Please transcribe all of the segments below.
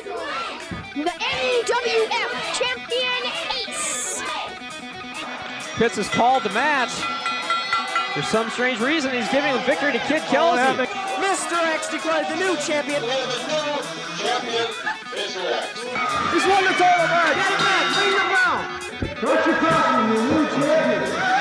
The NWF Champion Ace. Pitts has called the match. For some strange reason, he's giving the victory to Kid Kelsey. Mr. X declared the new champion. The new champion, Mr. X. He's won the title back. Get it back. Bring the brown. Don't you cross me, your new champion.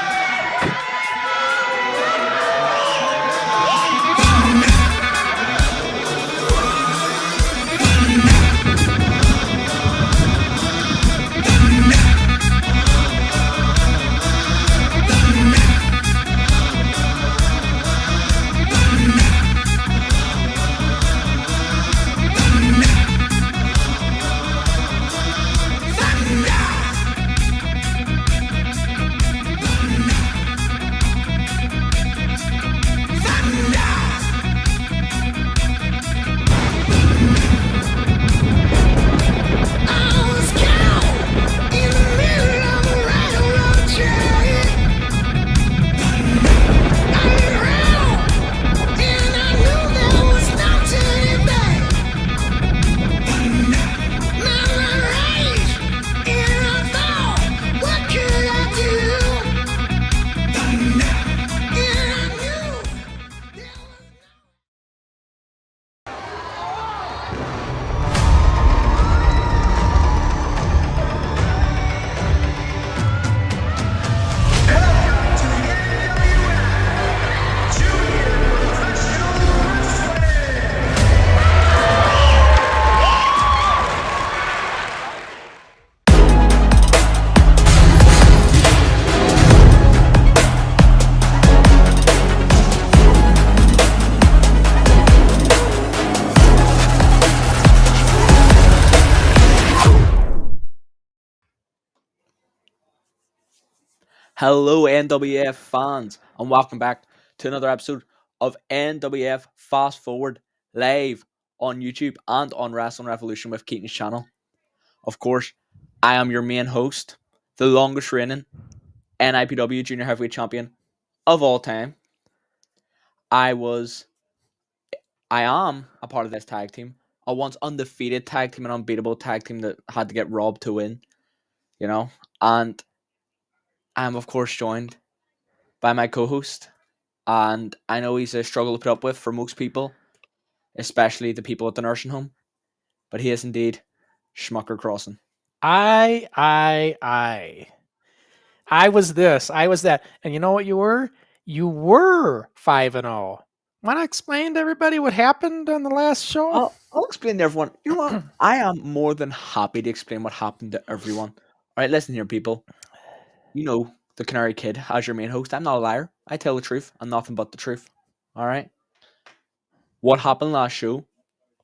Hello, NWF fans, and welcome back to another episode of NWF Fast Forward live on YouTube and on Wrestling Revolution with Keaton's channel. Of course, I am your main host, the longest reigning NIPW Junior Heavyweight Champion of all time. I am a part of this tag team, a once undefeated tag team, an unbeatable tag team that had to get robbed to win, and I'm, of course, joined by my co-host, and I know he's a struggle to put up with for most people, especially the people at the nursing home, but he is indeed Schmucker Crossen. I was this, I was that, and you know what you were? You were 5-0. Want to explain to everybody what happened on the last show? I'll explain to everyone. You know what? I am more than happy to explain what happened to everyone. All right, listen here, people. You know the Canary Kid as your main host. I'm not a liar. I tell the truth and nothing but the truth. All right? What happened last show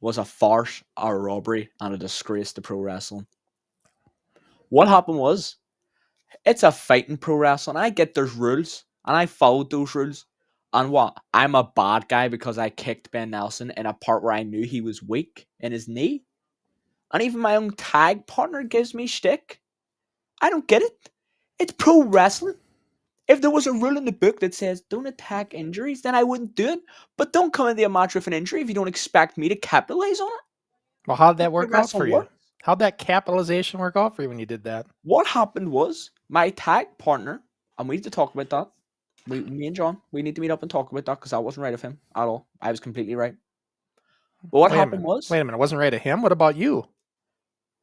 was a farce, a robbery, and a disgrace to pro wrestling. What happened was, it's a fighting pro wrestling. I get there's rules, and I followed those rules. And what? I'm a bad guy because I kicked Ben Nelson in a part where I knew he was weak in his knee. And even my own tag partner gives me shtick. I don't get it. It's pro wrestling. If there was a rule in the book that says don't attack injuries, then I wouldn't do it. But don't come into a match with an injury if you don't expect me to capitalize on it. Well, how'd that work out for you? How'd that capitalization work out for you when you did that? What happened was my tag partner, and we need to talk about that. Me and John, we need to meet up and talk about that because I wasn't right of him at all. I was completely right. But what happened was... Wait a minute, wasn't right of him? What about you?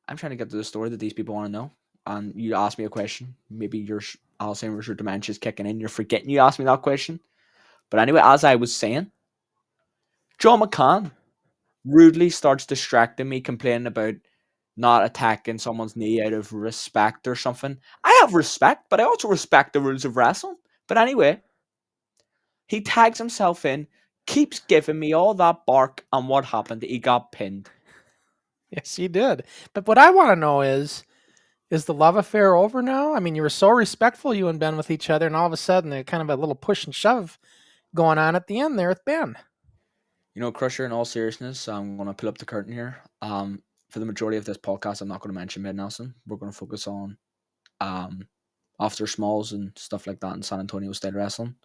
I'm trying to get to the story that these people want to know. And you asked me a question. Maybe your Alzheimer's or dementia is kicking in. You're forgetting you asked me that question. But anyway, as I was saying, John McCann rudely starts distracting me, complaining about not attacking someone's knee out of respect or something. I have respect, but I also respect the rules of wrestling. But anyway, he tags himself in, keeps giving me all that bark, and what happened? He got pinned. Yes, he did. But what I want to know is the love affair over now? I mean, you were so respectful, you and Ben, with each other, and all of a sudden, there's kind of a little push and shove going on at the end there with Ben. You know, Crusher, in all seriousness, I'm going to pull up the curtain here. For the majority of this podcast, I'm not going to mention Ben Nelson. We're going to focus on after smalls and stuff like that in San Antonio style wrestling.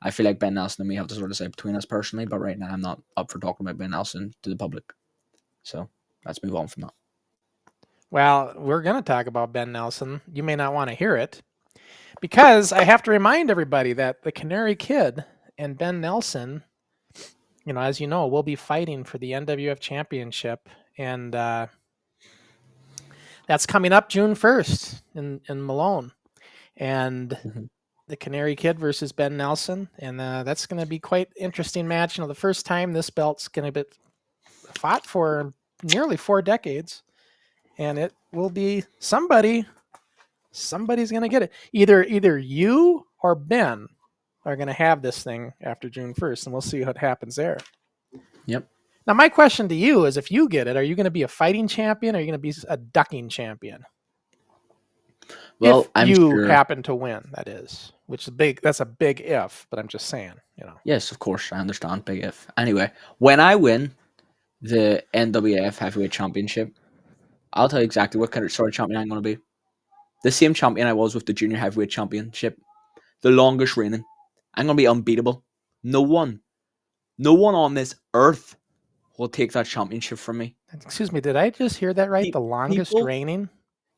I feel like Ben Nelson and me have to sort of say between us personally, but right now I'm not up for talking about Ben Nelson to the public. So let's move on from that. Well, we're going to talk about Ben Nelson. You may not want to hear it because I have to remind everybody that the Canary Kid and Ben Nelson, as you know, will be fighting for the NWF Championship. And that's coming up June 1st in Malone. And the Canary Kid versus Ben Nelson. And that's going to be quite interesting match. The first time this belt's going to be fought for nearly 4 decades. And it will be somebody's going to get it. Either you or Ben are going to have this thing after June 1st, and we'll see what happens there. Yep. Now, my question to you is, if you get it, are you going to be a fighting champion, or are you going to be a ducking champion? Well, if I'm you sure... happen to win, that is, which is big. That's a big if, but I'm just saying, Yes, of course, I understand. Big if. Anyway, when I win the NWF Heavyweight Championship, I'll tell you exactly what kind of sort of champion I'm going to be. The same champion I was with the Junior Heavyweight Championship. The longest reigning. I'm going to be unbeatable. No one on this earth will take that championship from me. Excuse me, did I just hear that right? The longest reigning?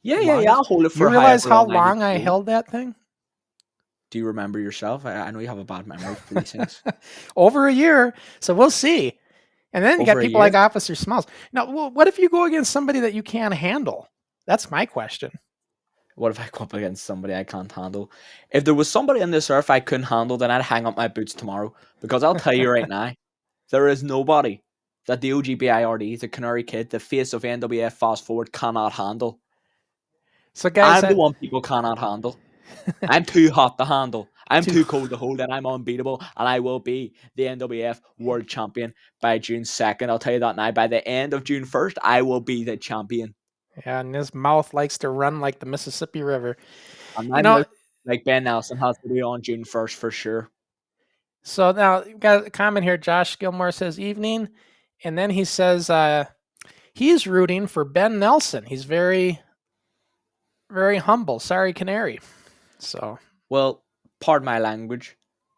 Yeah, I'll hold it for You realize how long I held that thing? Do you remember yourself? I know you have a bad memory for these things. Over a year. So we'll see. And then you got people like Officer Smalls. Now, what if you go against somebody that you can't handle? That's my question. What if I go up against somebody I can't handle? If there was somebody on this earth I couldn't handle, then I'd hang up my boots tomorrow. Because I'll tell you right now, there is nobody that the OGBIRD, the Canary Kid, the face of NWF Fast Forward, cannot handle. So guys, I'm the one people cannot handle. I'm too hot to handle. I'm too cold to hold, and I'm unbeatable, and I will be the NWF World Champion by June 2nd. I'll tell you that now. By the end of June 1st, I will be the champion. Yeah, and his mouth likes to run like the Mississippi River. And like Ben Nelson has to be on June 1st for sure. So now, you've got a comment here. Josh Gilmore says, evening. And then he says he's rooting for Ben Nelson. He's very, very humble. Sorry, Canary. So, well, pardon my language.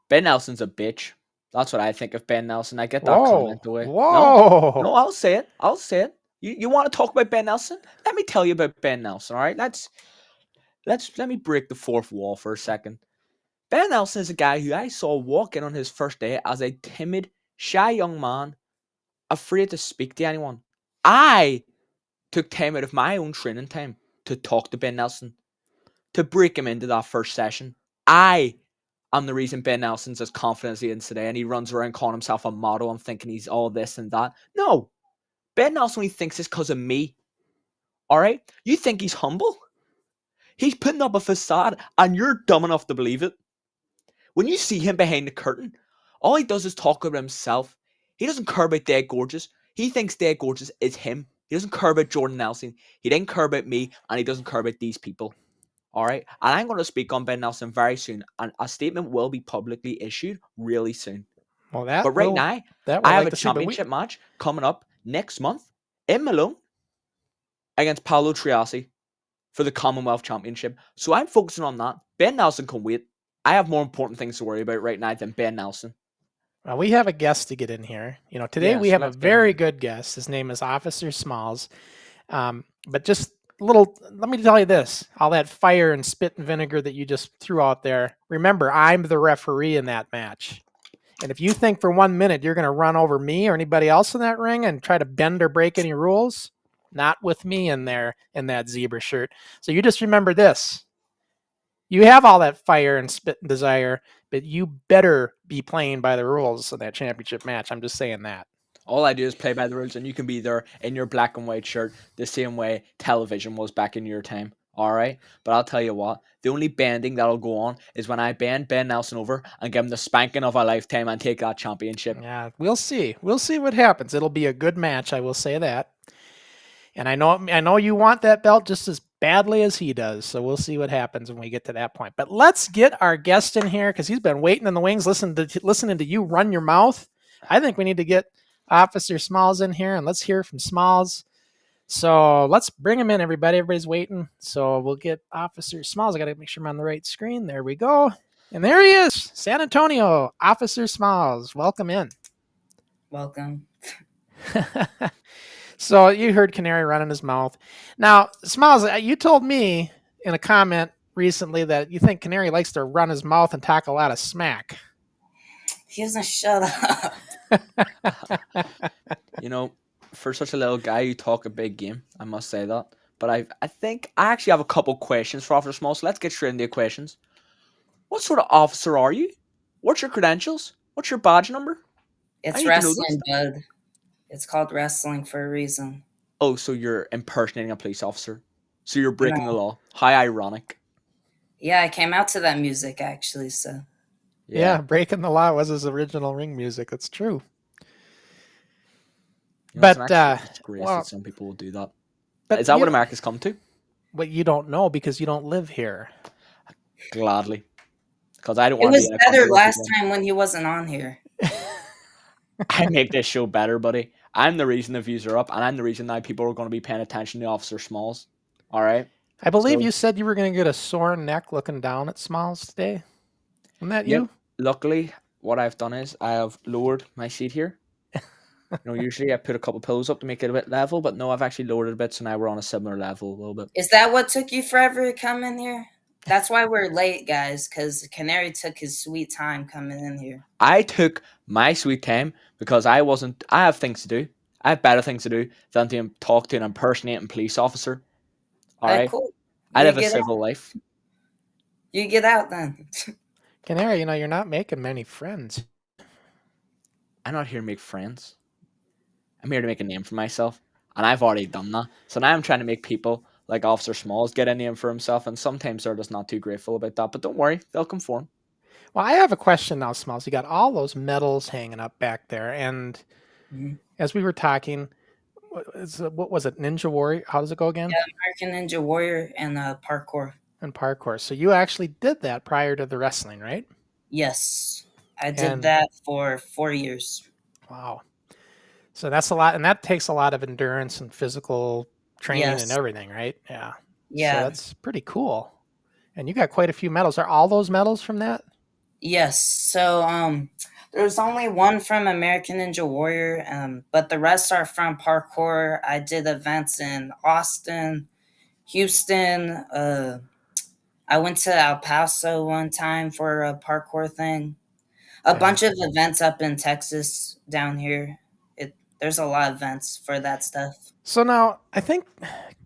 Ben Nelson's a bitch. That's what I think of Ben Nelson. I get that comment away. Whoa. No, I'll say it. You want to talk about Ben Nelson? Let me tell you about Ben Nelson, all right? Let me break the fourth wall for a second. Ben Nelson is a guy who I saw walk in on his first day as a timid, shy young man, afraid to speak to anyone. I took time out of my own training time to talk to Ben Nelson, to break him into that first session. I am the reason Ben Nelson's as confident as he is today, and he runs around calling himself a model and thinking he's all this and that. No. Ben Nelson, he thinks it's because of me. All right? You think he's humble? He's putting up a facade, and you're dumb enough to believe it. When you see him behind the curtain, all he does is talk about himself. He doesn't care about Dead Gorgeous. He thinks Dead Gorgeous is him. He doesn't care about Jordan Nelson. He didn't care about me, and he doesn't care about these people. All right? And I'm going to speak on Ben Nelson very soon, and a statement will be publicly issued really soon. Well, but right now, I have a championship match coming up next month in Malone against Paolo Triassi for the Commonwealth Championship. So I'm focusing on that. Ben Nelson can wait. I have more important things to worry about right now than Ben Nelson. Well, we have a guest to get in here. Today we have a very good guest. His name is Officer Smalls. But just let me tell you this. All that fire and spit and vinegar that you just threw out there. Remember, I'm the referee in that match. And if you think for 1 minute you're going to run over me or anybody else in that ring and try to bend or break any rules, not with me in there in that zebra shirt. So you just remember this. You have all that fire and spit and desire, but you better be playing by the rules of that championship match. I'm just saying that. All I do is play by the rules, and you can be there in your black and white shirt the same way television was back in your time. All right? But I'll tell you what, the only bending that'll go on is when I bend Ben Nelson over and give him the spanking of a lifetime and take that championship. Yeah, we'll see. We'll see what happens. It'll be a good match, I will say that. And I know you want that belt just as badly as he does, so we'll see what happens when we get to that point. But let's get our guest in here because he's been waiting in the wings, listening to you run your mouth. I think we need to get Officer Smalls in here, and let's hear from Smalls. So let's bring him in, everybody. Everybody's waiting. So we'll get Officer Smalls. I got to make sure I'm on the right screen. There we go. And there he is, San Antonio, Officer Smalls. Welcome in. Welcome. So you heard Canary running his mouth. Now, Smiles, you told me in a comment recently that you think Canary likes to run his mouth and talk a lot of smack. He doesn't shut up. You know, for such a little guy, you talk a big game. I must say that. But I think I actually have a couple questions for Officer Small. So let's get straight into the questions. What sort of officer are you? What's your credentials? What's your badge number? It's need to know those wrestling, bud. It's called wrestling for a reason. Oh, so you're impersonating a police officer. So you're breaking the law. How ironic. Yeah, I came out to that music actually, so. Yeah, Breaking the Law was his original ring music. That's true. You know, it's an But, actual disgrace well- that some people will do that. But Is that you- what America's come to? But you don't know because you don't live here. Gladly. Because I don't It want to was be in a better country where last people- time when he wasn't on here. I make this show better, buddy. I'm the reason the views are up, and I'm the reason now people are going to be paying attention to Officer Smalls. All right? I believe So- you said you were going to get a sore neck looking down at Smiles today. Isn't that Yep. you? Luckily, what I've done is I have lowered my seat here. Usually I put a couple pillows up to make it a bit level, but no, I've actually lowered it a bit, so now we're on a similar level a little bit. Is that what took you forever to come in here? That's why we're late, guys, because Canary took his sweet time coming in here. I took my sweet time because I have things to do. I have better things to do than to talk to an impersonating police officer. All right? Cool. I You live a get civil life. You get out then. Canary, you're not making many friends. I'm not here to make friends. I'm here to make a name for myself, and I've already done that. So now I'm trying to make people like Officer Smalls get a name for himself, and sometimes they're just not too grateful about that. But don't worry, they'll conform. Well, I have a question now, Smalls. You got all those medals hanging up back there, and Mhm. as we were talking, what was it? Ninja Warrior? How does it go again? Yeah, American Ninja Warrior and parkour. And parkour. So you actually did that prior to the wrestling, right? Yes, I did And- that for 4 years. Wow. So that's a lot, and that takes a lot of endurance and physical training and Yes. everything, right? Yeah. So Yeah. that's pretty cool. And you got quite a few medals. Are all those medals from that? Yes. So there's only one from American Ninja Warrior, but the rest are from parkour. I did events in Austin, Houston. I went to El Paso one time for a parkour thing. A bunch of events up in Texas down here. There's a lot of events for that stuff. So now, I think,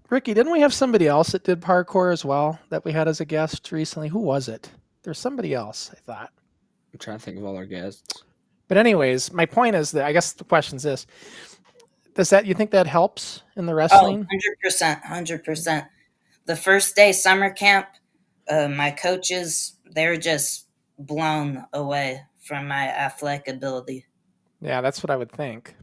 Ricky, didn't we have somebody else that did parkour as well that we had as a guest recently? Who was it? There's somebody else, I thought. I'm trying to think of all our guests. But anyways, my point is that I guess the question is this. You think that helps in the Oh, wrestling? 100%, 100%. The first day summer camp, my coaches, they were just blown away from my athletic ability. Yeah, that's what I would think.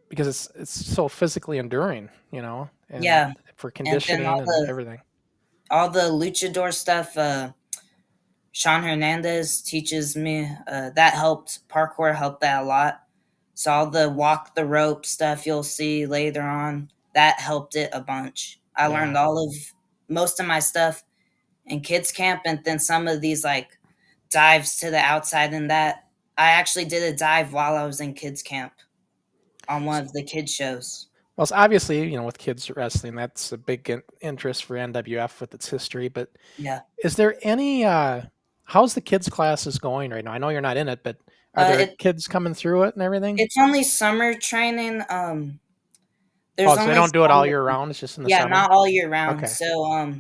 Because it's so physically enduring, and Yeah. for conditioning all and the- everything. All the luchador stuff, Sean Hernandez teaches me. That helped. Parkour helped that a lot. So all the walk the rope stuff you'll see later on, that helped it a bunch. I learned most of my stuff in kids camp, and then some of these like dives to the outside and that. I actually did a dive while I was in kids camp on one of the kids shows. Well, it's obviously, with kids wrestling, that's a big interest for NWF with its history. But Yeah. is there any, how's the kids classes going right now? I know you're not in it, but are there kids coming through it and everything? It's only summer training. There's So they only don't do it all some- year round? It's just in the Yeah, summer? not all year round. Okay. So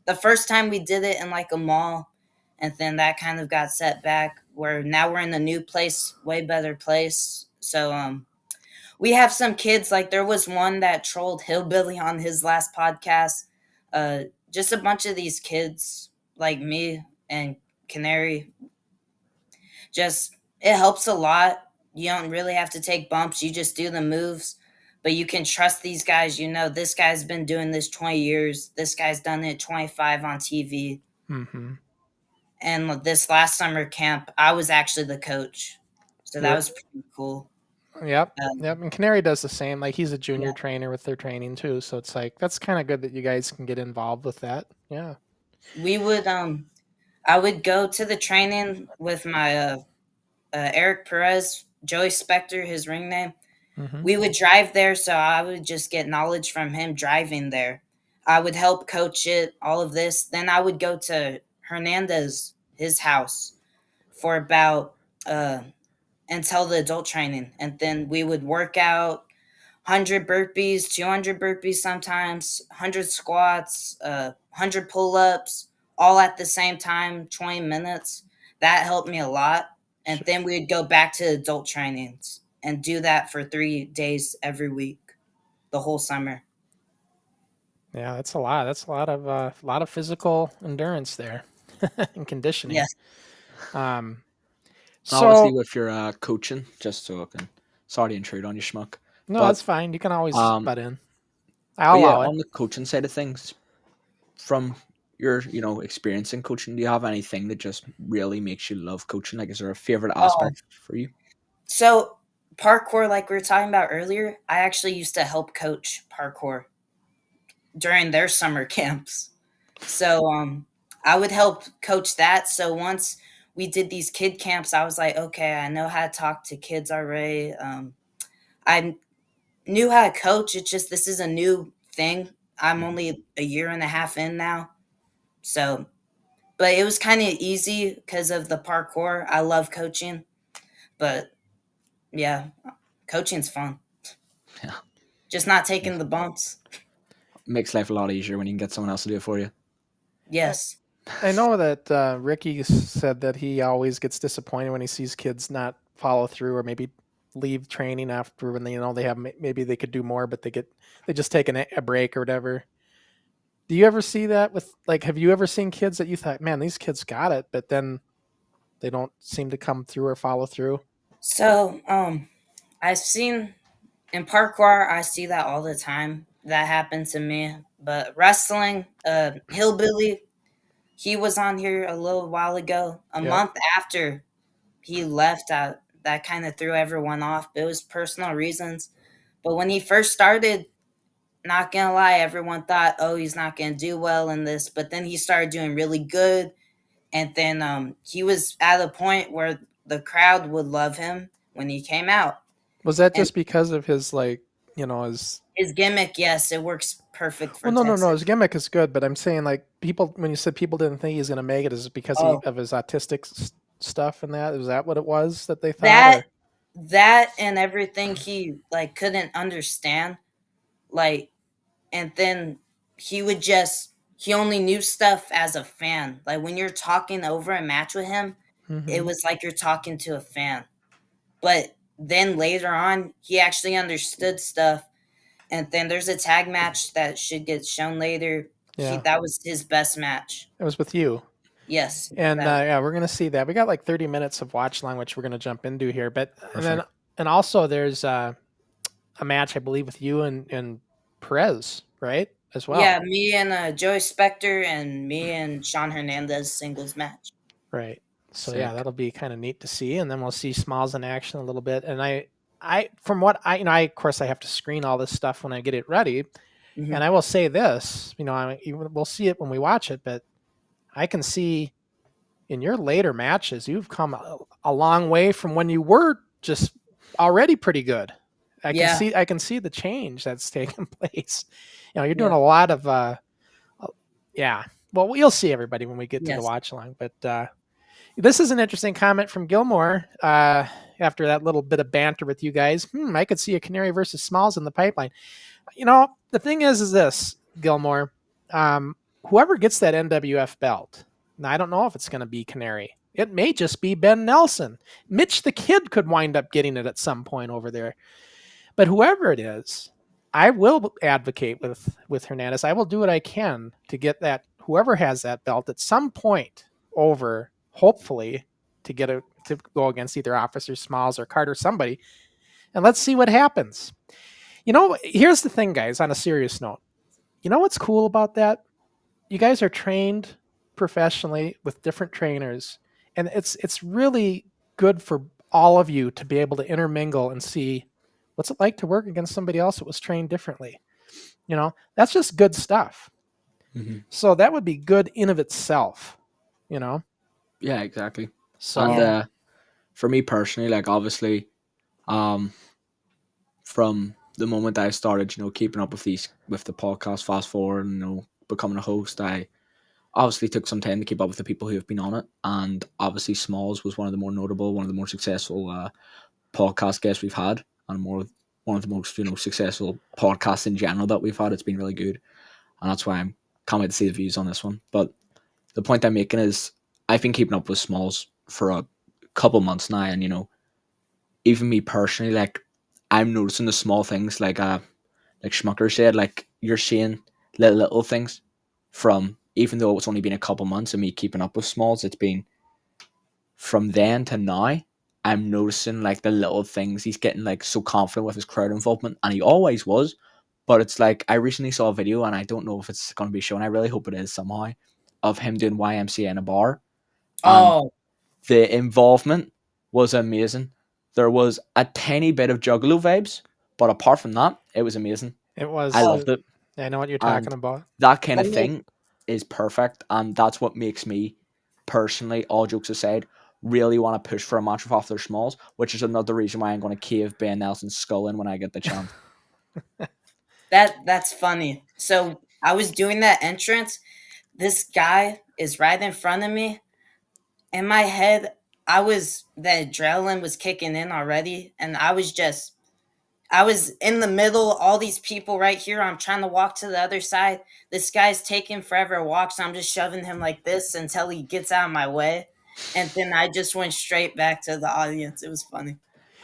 the first time we did it in like a mall, and then that kind of got set back where now we're in a new place, way better place. So we have some kids, like there was one that trolled Hillbilly on his last podcast. Just a bunch of these kids like me and Canary. Just it helps a lot. You don't really have to take bumps. You just do the moves. But you can trust these guys. This guy's been doing this 20 years. This guy's done it 25 on TV. Mm-hmm. And this last summer camp, I was actually the coach. So that Yeah. was pretty cool. Yep. Um, Yep. And Canary does the same. Like he's a junior trainer with their training too. So it's like, that's kind of good that you guys can get involved with that. Yeah. We would, I would go to the training with my Eric Perez, Joey Spector, his ring name. Mhm. We would drive there, so I would just get knowledge from him driving there. I would help coach it, all of this. Then I would go to Hernandez, his house, for about until the adult training. And then we would work out 100 burpees, 200 burpees sometimes, 100 squats, 100 pull ups, all at the same time, 20 minutes. That helped me a lot. And then we'd go back to adult trainings and do that for 3 days every week, the whole summer. Yeah, that's a lot. That's a lot of physical endurance there and conditioning. Yes. Um, Obviously, so with your coaching, just so I can, sorry to intrude on you, schmuck. no, But that's fine. You can always um, butt in. but I'll yeah, allow it. on the coaching side of things, from your experience in coaching, do you have anything that just really makes you love coaching? Like, is there a favorite Oh, aspect for you? so parkour, like we were talking about earlier, I actually used to help coach parkour during their summer camps. So I would help coach that. So once we did these kid camps, I was like, okay, I know how to talk to kids already. I knew how to coach. It's just this is a new thing. I'm only a year and a half in now. So, but it was kind of easy because of the parkour. I love coaching, but yeah, coaching's fun. Yeah, Just not taking the bumps. makes life a lot easier when you can get someone else to do it for you. Yes. I know that Ricky said that he always gets disappointed when he sees kids not follow through or maybe leave training after when they they have maybe they could do more, but they just take a break or whatever. Do you ever see that with like? Have you ever seen kids that you thought, man, these kids got it, but then they don't seem to come through or follow through? So, I've seen in parkour, I see that all the time. That happened to me. But wrestling, Hillbilly, he was on here a little while ago. A Yep. month after he left, that kind of threw everyone off. It was personal reasons. But when he first started, not gonna lie, everyone thought, oh, he's not gonna do well in this. But then he started doing really good. And then he was at a point where the crowd would love him when he came out. Was that And just because of his his? his gimmick, yes, it works perfect for Well, no, no, no. Texas. His gimmick is good, but I'm saying like people when you said people didn't think he's going to make it, is it because Oh, of his autistic stuff and that? Is that what it was that they thought? that Or that and everything he like couldn't understand, like, and then he only knew stuff as a fan. Like when you're talking over a match with him, it Mhm. was like you're talking to a fan. But then later on, he actually understood stuff. And then there's a tag match that should get shown later. Yeah, That was his best match. it was with you. Yes, And that yeah, we're gonna see that. We got like 30 minutes of watch long, which we're gonna jump into here. But Perfect. and also there's a match I believe with you and Perez, right? As well. yeah, me and Joey Spector and me and Sean Hernandez singles match. Right. So yeah, Sick. that'll be kind of neat to see, and then we'll see Smalls in action a little bit. And I from what I of course I have to screen all this stuff when I get it ready. Mhm. And I will say this, we'll see it when we watch it, but I can see in your later matches you've come a long way from when you were just already pretty good. Yeah, I can see the change that's taken place. You're doing yeah, a lot of yeah. Well, you'll see everybody when we get to the yes. watch along, but this is an interesting comment from Gilmore. After that little bit of banter with you guys, I could see a Canary versus Smalls in the pipeline. The thing is this, Gilmore. Whoever gets that NWF belt, now I don't know if it's going to be Canary. It may just be Ben Nelson. Mitch the Kid could wind up getting it at some point over there. But whoever it is, I will advocate with Hernandez. I will do what I can to get that whoever has that belt at some point over, hopefully, to go against either Officer Smalls or Carter, somebody, and let's see what happens. Here's the thing, guys, on a serious note. You know what's cool about that? You guys are trained professionally with different trainers, and it's really good for all of you to be able to intermingle and see what's it like to work against somebody else that was trained differently. That's just good stuff. hmm So that would be good in of itself. Yeah, exactly. So And Yeah. for me personally, like obviously, um, from the moment I started, keeping up with the podcast, fast forward, and becoming a host, I obviously took some time to keep up with the people who have been on it, and obviously Smalls was one of the more notable, one of the more successful podcast guests we've had, and one of the most successful podcasts in general that we've had. It's been really good, and that's why I'm can't wait to see the views on this one. But the point I'm making is I've been keeping up with Smalls for a couple months now, and even me personally, like I'm noticing the small things, like Schmucker said, like you're seeing little things from, even though it's only been a couple months of me keeping up with Smalls, it's been from then to now. I'm noticing like the little things. He's getting like so confident with his crowd involvement, and he always was. But it's like I recently saw a video, and I don't know if it's going to be shown. I really hope it is somehow, of him doing YMCA in a bar. And Oh, the involvement was amazing. There was a tiny bit of Juggalo vibes, but apart from that, it was amazing. It was. I loved it. I know what you're And talking about. that kind of Let me- thing is perfect, and that's what makes me personally, all jokes aside, really want to push for a match with Off Their Smalls, which is another reason why I'm going to cave Ben Nelson's skull in when I get the chance. that's funny. So I was doing that entrance. This guy is right in front of me. In my head, the adrenaline was kicking in already, and I was in the middle, all these people right here. I'm trying to walk to the other side. This guy's taking forever to walk, so I'm just shoving him like this until he gets out of my way. And then I just went straight back to the audience. It was funny.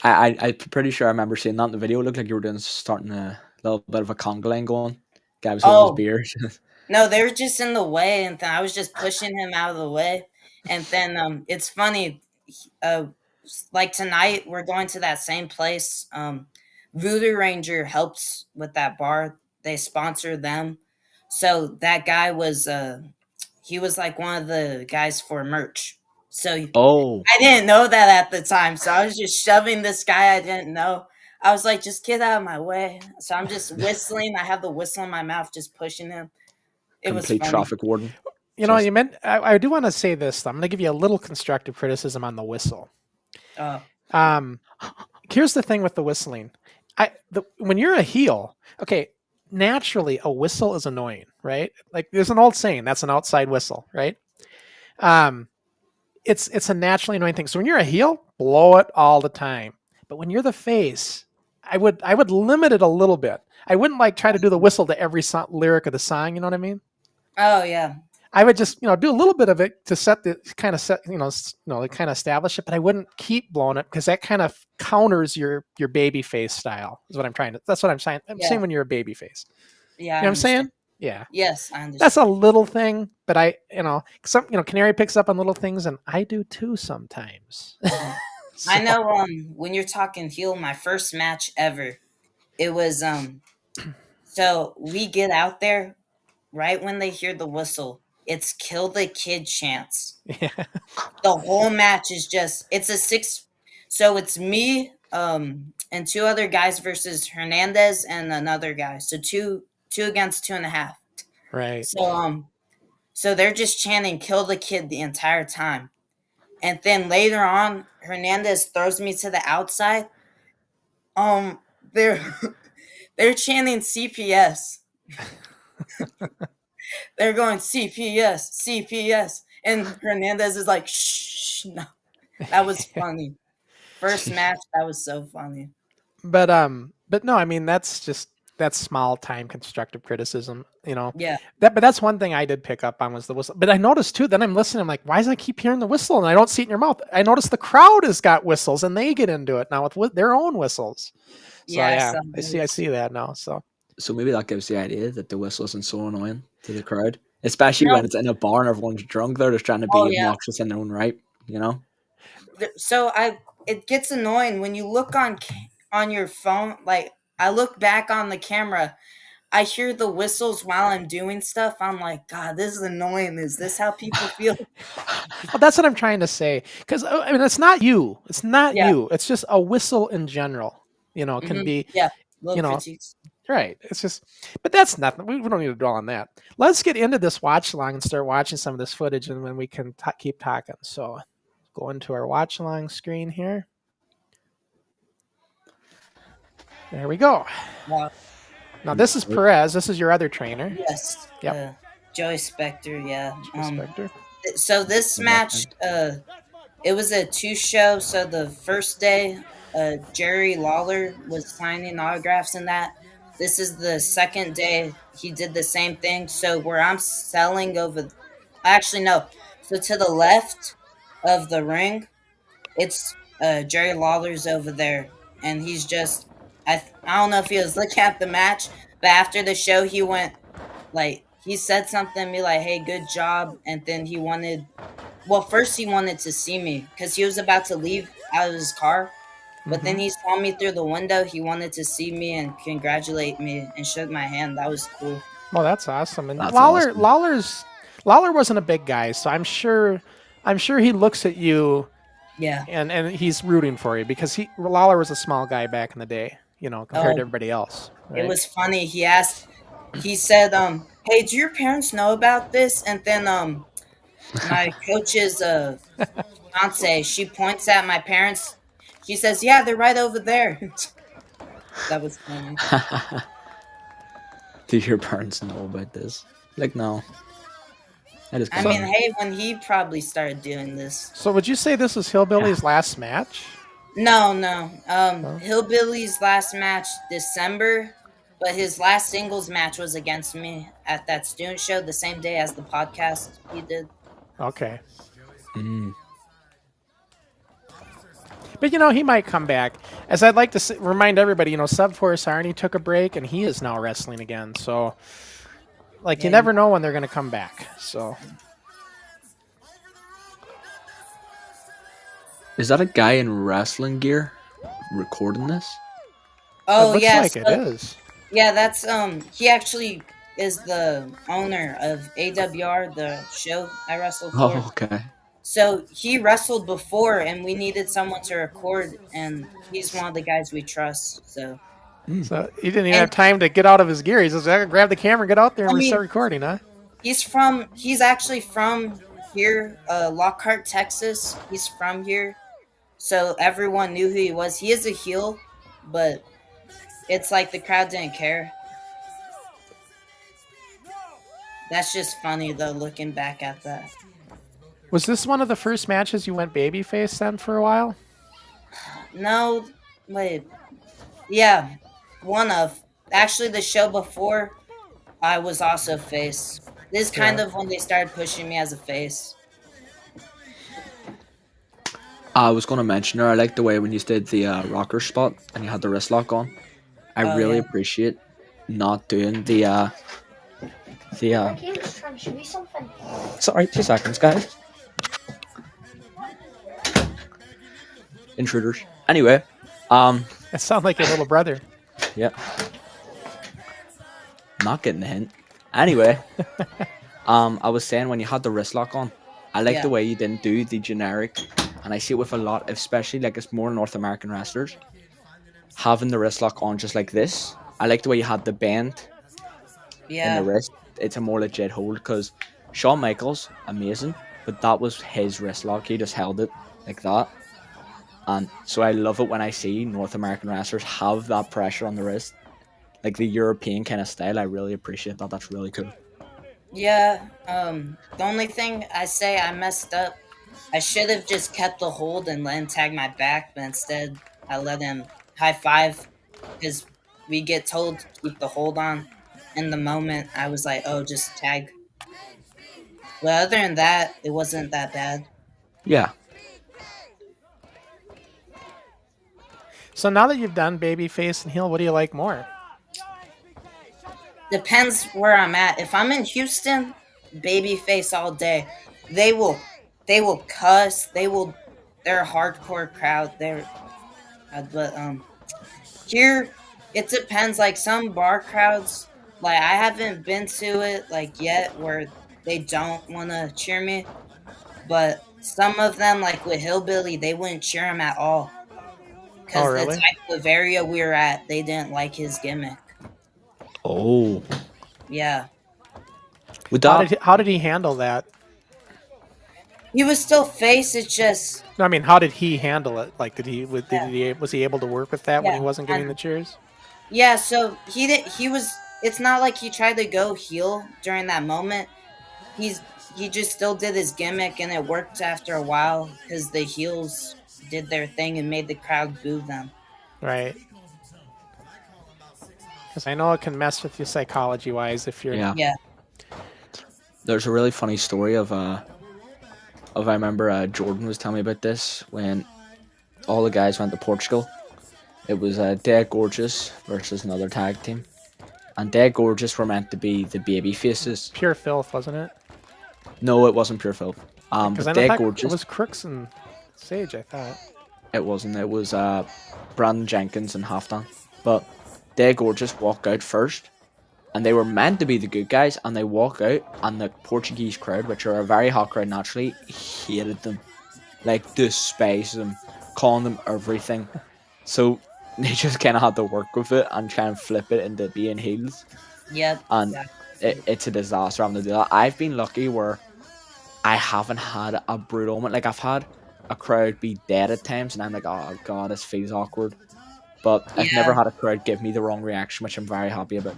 I'm pretty sure I remember seeing that in the video. It looked like you were starting a little bit of a conga line going. Guy was holding his beer. No, they were just in the way, and then I was just pushing him out of the way. And then it's funny, like tonight we're going to that same place. Voodoo Ranger helps with that bar. They sponsor them. So that guy was he was like one of the guys for merch. So Oh, I didn't know that at the time. So I was just shoving this guy I didn't know. I was like, just get out of my way. So I'm just whistling. I have the whistle in my mouth, just pushing him. It was complete funny. traffic warden. You know, you meant. I do want to say this. I'm going to give you a little constructive criticism on the whistle. Here's the thing with the whistling. When you're a heel, okay, naturally a whistle is annoying, right? Like there's an old saying, that's an outside whistle, right? It's a naturally annoying thing. So when you're a heel, blow it all the time. But when you're the face, I would limit it a little bit. I wouldn't like try to do the whistle to every lyric of the song. You know what I mean? Oh yeah. I would just, do a little bit of it to kind of establish it, but I wouldn't keep blowing it because that kind of counters your baby face style. That's what I'm saying. I'm saying when you're a baby face. Yeah. You know what I'm saying? Yeah. Yes, I understand. That's a little thing, but Canary picks up on little things, and I do too sometimes. I know when you're talking heel, my first match ever, it was so we get out there right when they hear the whistle. It's Kill the Kid chants. Yeah. The whole match is it's a 6. So it's me and 2 other guys versus Hernandez and another guy. So 2 against 2.5. Right. So they're just chanting Kill the Kid the entire time. And then later on, Hernandez throws me to the outside. They're chanting CPS. They're going CPS, CPS, and Hernandez is like, shh. No. That was funny. First match, that was so funny. But no, I mean that's small time constructive criticism, Yeah. But that's one thing I did pick up on was the whistle. But I noticed too. Then I'm listening. I'm like, why does I keep hearing the whistle and I don't see it in your mouth? I noticed the crowd has got whistles and they get into it now with their own whistles. So yeah, I see that now. So maybe that gives the idea that the whistle isn't so annoying to the crowd, especially when it's in a bar and everyone's drunk. They're just trying to be obnoxious in their own right, So it gets annoying when you look on your phone. Like I look back on the camera, I hear the whistles while I'm doing stuff. I'm like, God, this is annoying. Is this how people feel? Well, that's what I'm trying to say. Because I mean, it's not you. It's not you. It's just a whistle in general. It can be. Yeah. Critiques. Right. It's just, but that's nothing. We don't need to dwell on that. Let's get into this watch along and start watching some of this footage, and then we can keep talking. So, go into our watch along screen here. There we go. Wow. Now this is Perez. This is your other trainer. Yes. Yep. Joey Spector, yeah. Spector. So this match, it was a 2-show. So the first day, Jerry Lawler was signing autographs and that. This is the second day. He did the same thing. So where I'm selling over, actually no. So to the left of the ring, it's Jerry Lawler's over there, and he's just I don't know if he was looking at the match, but after the show he went like he said something to me like, "Hey, good job," and then first he wanted to see me because he was about to leave out of his car, but then he saw me through the window. He wanted to see me and congratulate me and shook my hand. That was cool. Well, that's awesome. And That's Lawler, awesome. Lawler wasn't a big guy, so I'm sure he looks at you, Yeah. and he's rooting for you because Lawler was a small guy back in the day, compared to everybody else. Right? It was funny. He said, "Hey, do your parents know about this?" And then my coach's fiance, she points at my parents. She says, "Yeah, they're right over there." That was funny. Do your parents know about this? Like, no. That is I mean, hey, when he probably started doing this. So would you say this was Hillbilly's last match? No. Hillbilly's last match, December, but his last singles match was against me at that student show the same day as the podcast he did. Okay. Mm. But, he might come back. As I'd like to remind everybody, Subforce Arnie took a break, and he is now wrestling again. So, you never know when they're going to come back. So, Is that a guy in wrestling gear recording this? Oh, it looks yeah. like it is. Yeah, that's, he actually is the owner of AWR, the show I wrestled for. Oh, okay. So he wrestled before, and we needed someone to record, and he's one of the guys we trust. So So he didn't even have time to get out of his gear. He just grab the camera, get out there, and start recording, huh? he's actually from here, Lockhart, Texas. He's from here, so everyone knew who he was. He is a heel, but it's like the crowd didn't care. That's just funny though, looking back at that. Was this one of the first matches you went babyface then for a while? No, wait. Yeah, one of. Actually, the show before, I was also face. This is kind of when they started pushing me as a face. I was going to mention her. I like the way when you did the rocker spot and you had the wrist lock on. I really appreciate not doing the. Okay, just trying to show you something. Sorry, 2 seconds, guys. Intruders. Anyway, That sounds like your little brother. yeah. Not getting the hint. Anyway, I was saying when you had the wrist lock on, I like the way you didn't do the generic, and I see it with a lot, especially like it's more North American wrestlers, having the wrist lock on just like this. I like the way you had the bend in the wrist. It's a more legit hold because Shawn Michaels, amazing, but that was his wrist lock. He just held it like that. And so I love it when I see North American wrestlers have that pressure on the wrist. Like the European kind of style, I really appreciate that. That's really cool. Yeah, the only thing I say I messed up, I should have just kept the hold and let him tag my back, but instead I let him high five because we get told to keep the hold on. In the moment, I was like, oh, just tag. But other than that, it wasn't that bad. Yeah. So now that you've done babyface and heel, what do you like more? Depends where I'm at. If I'm in Houston, babyface all day. They will cuss. They're a hardcore crowd. But here it depends. Like some bar crowds, like I haven't been to it like yet where they don't want to cheer me. But some of them, like with Hillbilly, they wouldn't cheer him at all. Because the type of area we were at, they didn't like his gimmick. Oh. Yeah. With that, How did he handle that? He was still face. It's just. No, I mean, how did he handle it? Like, was he able to work with that when he wasn't getting the cheers? Yeah, so he was it's not like he tried to go heel during that moment. He just still did his gimmick and it worked after a while cuz the heels did their thing and made the crowd boo them. Right. Because I know it can mess with you psychology wise if you're. Yeah. Yeah. There's a really funny story of I remember Jordan was telling me about this when all the guys went to Portugal. It was Dead Gorgeous versus another tag team, and Dead Gorgeous were meant to be the baby faces. Pure filth, wasn't it? No, it wasn't Pure Filth. Because But I Dead thought Gorgeous. it was Crooks and Sage, I thought. It wasn't. It was Brandon Jenkins and Halfdan. But Dead Gorgeous walk out first, and they were meant to be the good guys, and they walk out, and the Portuguese crowd, which are a very hot crowd naturally, hated them, like despised them, calling them everything. So they just kind of had to work with it and try and flip it into being heels, Yep. and exactly. it's a disaster having to do that. I've been lucky where I haven't had a brutal moment. Like I've had a crowd be dead at times, and I'm like, oh god, this feels awkward. But I've never Yeah. had a crowd give me the wrong reaction, which I'm very happy about.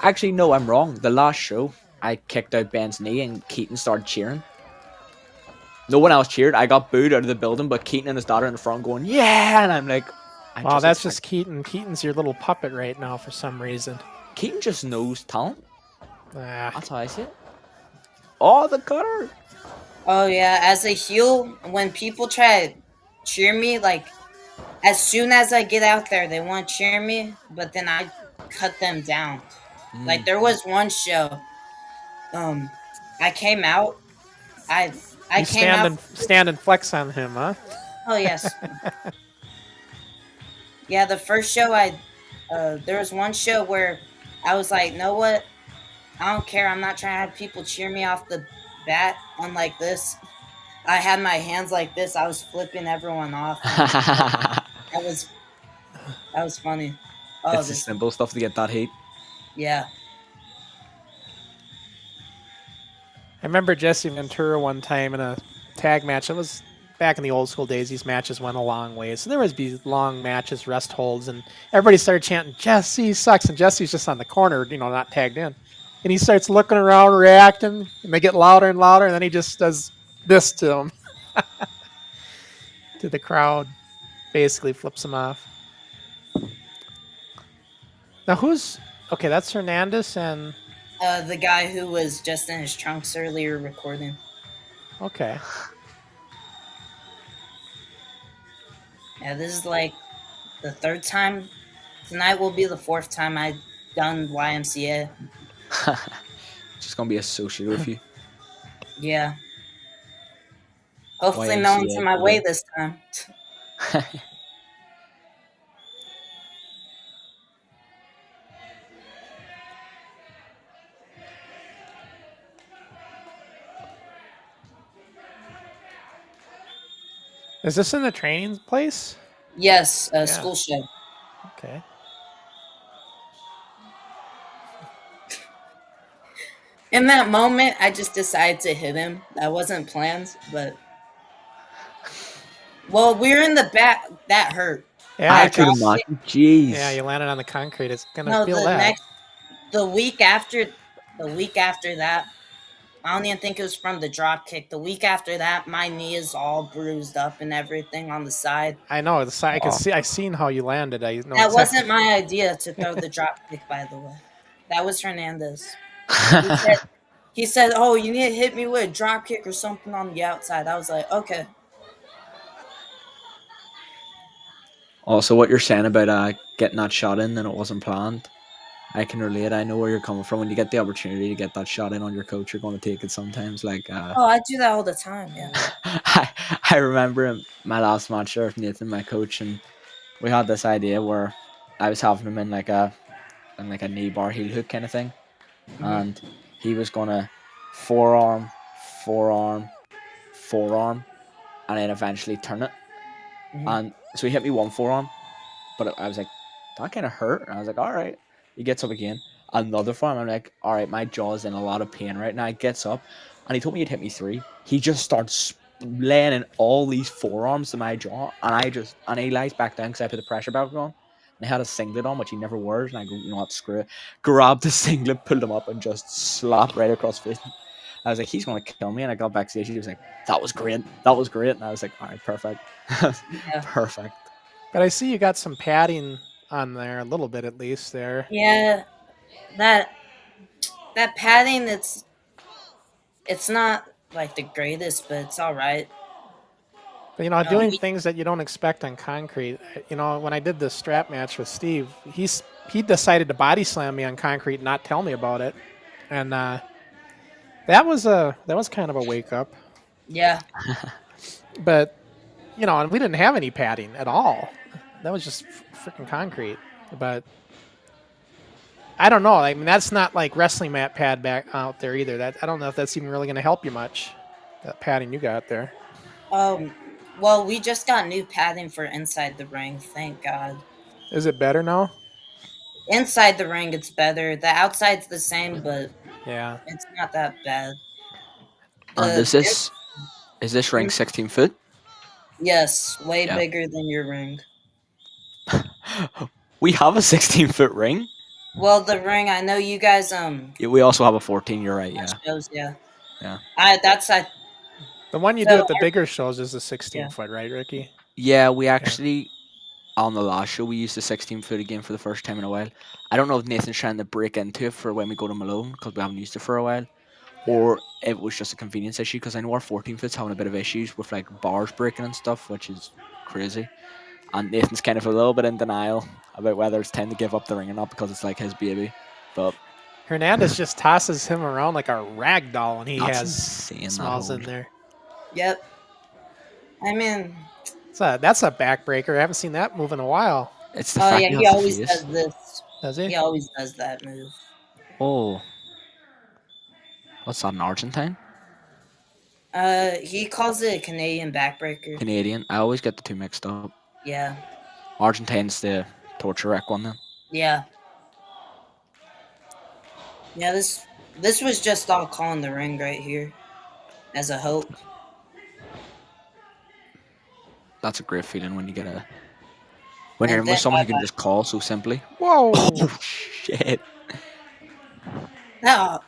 Actually, no, I'm wrong. The last show, I kicked out Ben's knee, and Keaton started cheering. No one else cheered. I got booed out of the building, but Keaton and his daughter in the front going, yeah! And I'm like, Wow, that's just Keaton. Keaton's your little puppet right now for some reason. Keaton just knows talent. Ah, That's how I see it. Oh, the cutter! Oh yeah, as a heel, when people try to cheer me, like as soon as I get out there, they want to cheer me, but then I cut them down. Like there was one show, I came out, I you came out. stand and flex on him, huh? Oh yes, yeah. The first show there was one show where I was like, know what? I don't care. I'm not trying to have people cheer me off the bat. Unlike this, I had my hands like this. I was flipping everyone off. That was that was funny. Oh, It's the simple stuff to get that heat. yeah. I remember Jesse Ventura one time in a tag match. It was back in the old school days. These matches went a long way. So there was these long matches, rest holds, and everybody started chanting, Jesse sucks. And Jesse's just on the corner, not tagged in. And he starts looking around, reacting, and they get louder and louder, and then he just does this to him. To the crowd. Basically flips him off. Now okay, that's Hernandez and The guy who was just in his trunks earlier recording. okay. Yeah, this is like the third time. Tonight will be the fourth time I've done YMCA. Just gonna be associated with you. Yeah. Hopefully no one's YMCA, in my way this time. Is this in the training place? Yes, school show. Okay. In that moment, I just decided to hit him. That wasn't planned, but well, we were in the back. That hurt. Yeah, I I could dropped- imagine. Jeez. yeah, you landed on the concrete. It's gonna No, feel that. the week after that, I don't even think it was from the drop kick. The week after that, my knee is all bruised up and everything on the side. I know the side. I seen how you landed. I know That exactly. wasn't my idea to throw the drop kick, by the way. That was Hernandez. He said, "Oh, you need to hit me with a drop kick or something on the outside." I was like, "Okay." Also, what you're saying about getting that shot in and it wasn't planned, I can relate. I know where you're coming from. When you get the opportunity to get that shot in on your coach, you're going to take it sometimes. Like, Oh, I do that all the time. Yeah. I remember in my last match there with Nathan, my coach, and we had this idea where I was having him in like a knee bar heel hook kind of thing, and he was gonna forearm, forearm, forearm, and then eventually turn it. And so he hit me one forearm, but I was like, that kind of hurt. And I was like, all right. He gets up again, another forearm. I'm like, all right, my jaw's in a lot of pain right now. He gets up, and he told me he'd hit me 3. He just starts laying in all these forearms to my jaw, and he lies back down because I put the pressure belt on, And he had a singlet on, which he never wears. And I go, you know what, screw it. Grabbed the singlet, pulled him up, and just slapped right across his face. I was like, he's going to kill me. And I got backstage. He was like, that was great. That was great. And I was like, all right, perfect. Yeah. Perfect. But I see you got some padding on there, a little bit at least there. Yeah, that padding, it's not like the greatest, but it's all right. But, you know, No, doing things that you don't expect on concrete. You know, when I did the strap match with Steve, he decided to body slam me on concrete and not tell me about it. And that was kind of a wake up. Yeah, But, you know, and we didn't have any padding at all. That was just freaking concrete. But I don't know. I mean, that's not like wrestling mat pad back out there either. That I don't know if that's even really going to help you much. That padding you got there. well, we just got new padding for inside the ring, thank God. Is it better now? Inside the ring, it's better. The outside's the same, but Yeah. it's not that bad. And is this ring 16 foot? Yes, way Yeah. bigger than your ring. We have a 16-foot ring. Well, the ring, I know you guys Yeah, we also have a 14. You're right. Yeah. shows, yeah. Yeah. The one you So do at the bigger shows is the 16-foot, right, Ricky? Yeah, we actually on the last show we used the 16-foot again for the first time in a while. I don't know if Nathan's trying to break into it for when we go to Malone because we haven't used it for a while, or it was just a convenience issue because I know our 14-foot's having a bit of issues with like bars breaking and stuff, which is crazy. And Nathan's kind of a little bit in denial about whether it's time to give up the ring or not because it's like his baby. But Hernandez just tosses him around like a rag doll, and he that's has insane, smalls that in hold. there. Yep. I mean, That's a backbreaker. I haven't seen that move in a while. It's the oh fact yeah, he he has always the face. does this. Does he? He always does that move. Oh, what's that? An Argentine? He calls it a Canadian backbreaker. Canadian? I always get the two mixed up. Yeah. Argentine's the torture wreck one then. Yeah. Yeah, this was just all calling the ring right here. As a hope. That's a great feeling when you get when you're And with then someone you can just call so simply. Whoa! Oh shit! No.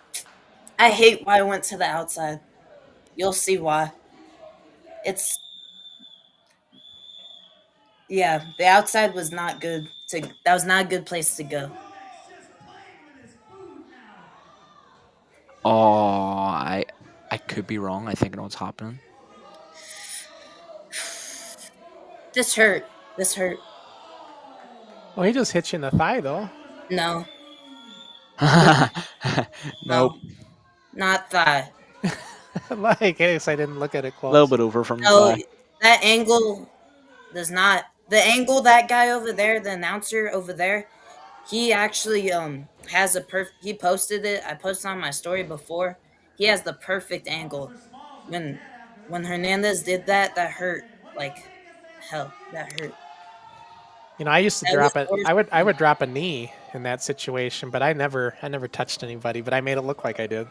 I hate why I went to the outside. You'll see why. Yeah, the outside was not good. That was not a good place to go. Oh, I could be wrong. I think I know what's happening. This hurt. This hurt. Well, he just hit you in the thigh, though. No. Nope. Not thigh. Like, I guess I didn't look at it A close. little bit over from the No, thigh. that angle does not. The angle that guy over there, the announcer over there, he actually has he posted it. I posted on my story before. He has the perfect angle. When Hernandez did that, that hurt like hell. That hurt. You know, I used to That drop was it. I would drop a knee in that situation, but I never touched anybody. But I made it look like I did.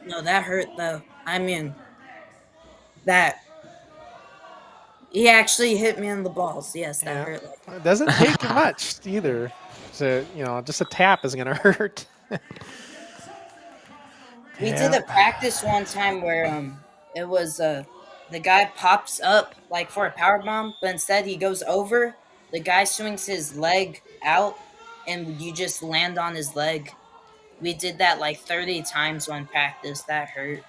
No, that hurt though. I mean, that he actually hit me in the balls. Yes, that Yeah. hurt. It doesn't take much either. So, you know, just a tap is gonna hurt. We Yeah. did a practice one time where it was the guy pops up like for a power bomb, but instead he goes over. The guy swings his leg out, and you just land on his leg. We did that like 30 times on practice. That hurt.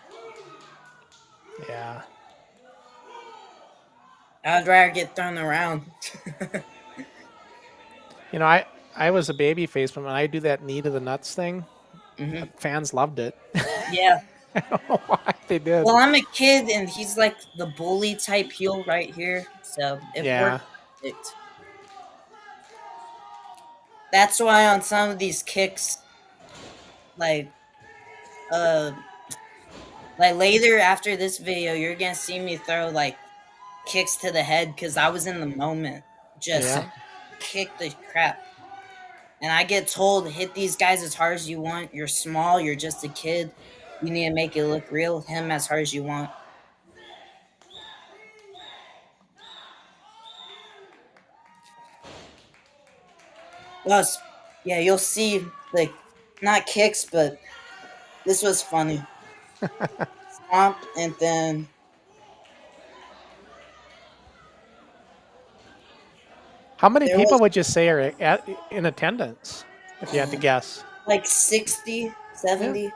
Yeah. I'd rather get thrown around. You know, I was a baby face, but when I do that knee to the nuts thing, fans loved it. Yeah. I don't know why they did. Well, I'm a kid, and he's like the bully type heel right here, so it Yeah. worked. That's why on some of these kicks, like later after this video, you're gonna see me throw like kicks to the head because I was in the moment, just Yeah. kick the crap. And I get told, hit these guys as hard as you want. You're small. You're just a kid. You need to make it look real. Hit him as hard as you want. Plus, yeah, you'll see like not kicks, but this was funny. Stomp and then How many there people was would you say are in attendance, if you had to guess? like 60, 70.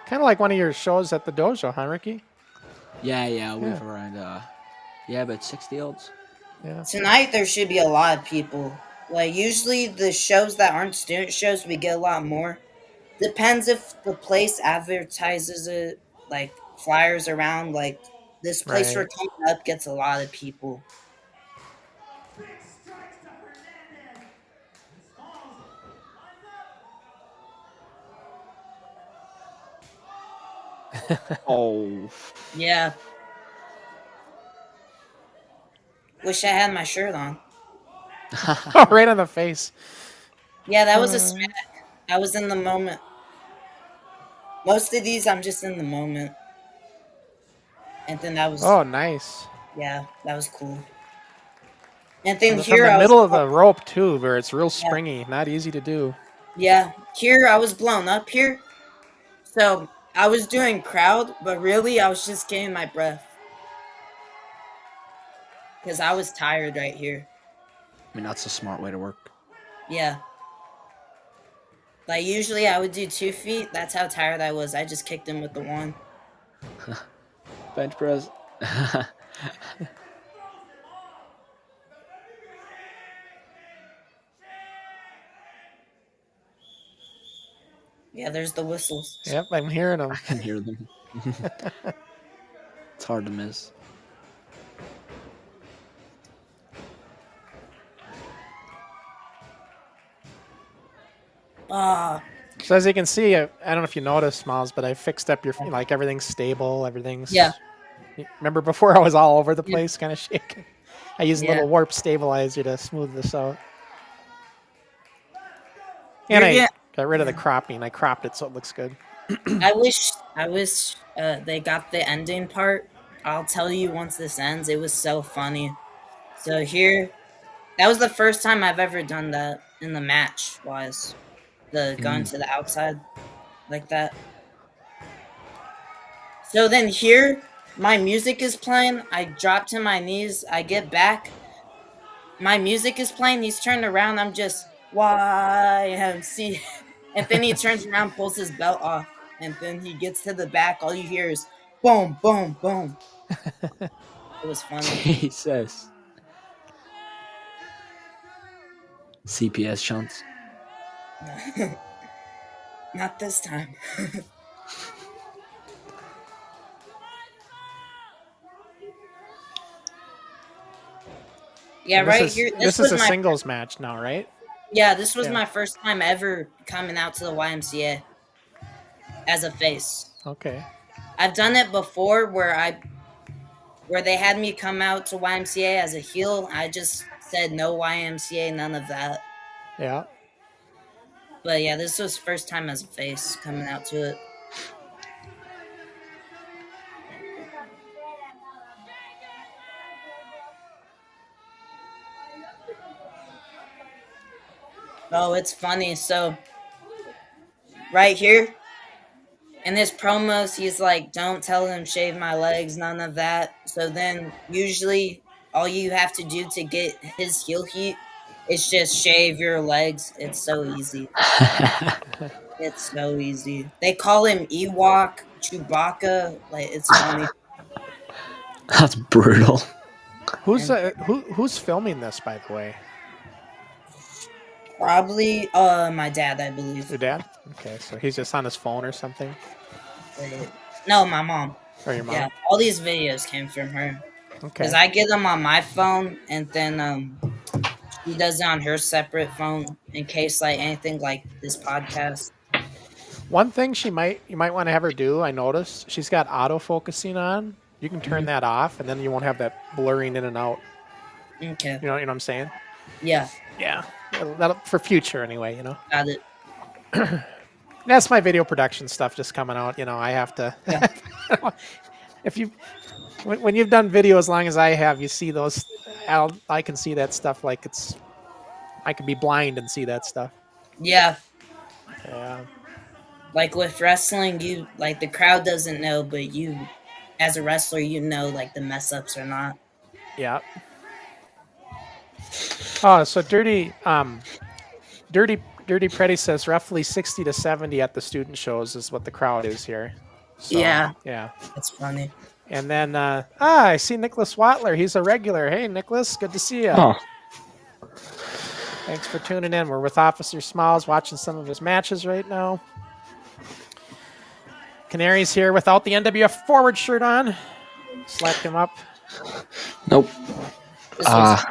Kind of like one of your shows at the dojo, huh, Ricky? Yeah, we've Yeah. around about 60 odds. Yeah. Tonight there should be a lot of people. Like usually the shows that aren't student shows we get a lot more. Depends if the place advertises it, like flyers around. Like this place Right. we're coming up gets a lot of people. Oh. Yeah. Wish I had my shirt on. Oh, right on the face. Yeah, that was a smack. I was in the moment. Most of these I'm just in the moment. And then that was Oh, nice. yeah, that was cool. And then From here the I was middle of the rope too, where it's real springy, not easy to do. yeah, here I was blown up here. So I was doing crowd, but really I was just getting my breath. Because I was tired right here. I mean, that's a smart way to work. Yeah. Like usually I would do 2 feet. That's how tired I was. I just kicked him with the 1. Bench press. Yeah, there's the whistles. Yep, I'm hearing them. I can hear them. It's hard to miss. Ah, So as you can see, I don't know if you noticed, Miles, but I fixed up your like everything's stable, everything's. Yeah. Remember before I was all over the place, kind of shaking. I used a Yeah. little warp stabilizer to smooth this out. And You're I get- got rid of the cropping. I cropped it so it looks good. I wish they got the ending part. I'll tell you once this ends. It was so funny. So here, that was the first time I've ever done that in the match. Was the going to the outside like that. So then here, my music is playing. I drop to my knees. I get back. My music is playing. He's turned around. I'm just YMC. And then he turns around, pulls his belt off. And then he gets to the back. All you hear is boom, boom, boom. It was funny. Jesus. CPS chants. Not this time. Yeah, And right here. This is a my singles match now, right? Yeah, this was Yeah. my first time ever coming out to the YMCA as a face. Okay. I've done it before where they had me come out to YMCA as a heel. I just said no YMCA, none of that. Yeah. But yeah, this was first time as a face coming out to it. Oh, it's funny. So, right here, in his promos, he's like, don't tell him shave my legs, none of that. So then, usually, all you have to do to get his heel heat is just shave your legs. It's so easy. It's so easy. They call him Ewok, Chewbacca. Like, it's funny. That's brutal. Who's filming this, by the way? Probably my dad, I believe. Your dad? Okay, so he's just on his phone or something? No, my mom. Or your mom? Yeah, all these videos came from her. Okay. Because I get them on my phone, and then she does it on her separate phone in case like anything like this podcast. One thing you might want to have her do, I noticed, she's got auto-focusing on. You can turn that off, and then you won't have that blurring in and out. Okay. You know what I'm saying? Yeah, Yeah. That'll, for future, anyway, you know? got it. That's my video production stuff just coming out. You know, I have to. Yeah. When you've done video as long as I have, you see those. I can see that stuff like it's I could be blind and see that stuff. Yeah. Yeah. Like with wrestling, you like the crowd doesn't know, but you, as a wrestler, you know like the mess ups or not. Yeah. Oh, so Dirty Pretty says roughly 60 to 70 at the student shows is what the crowd is here. So, Yeah. Yeah. That's funny. And then, I see Nicholas Watler. He's a regular. Hey, Nicholas, good to see you. Oh, Thanks for tuning in. We're with Officer Smiles watching some of his matches right now. Canary's here without the NWF Forward shirt on. Slapped him up. nope. This was-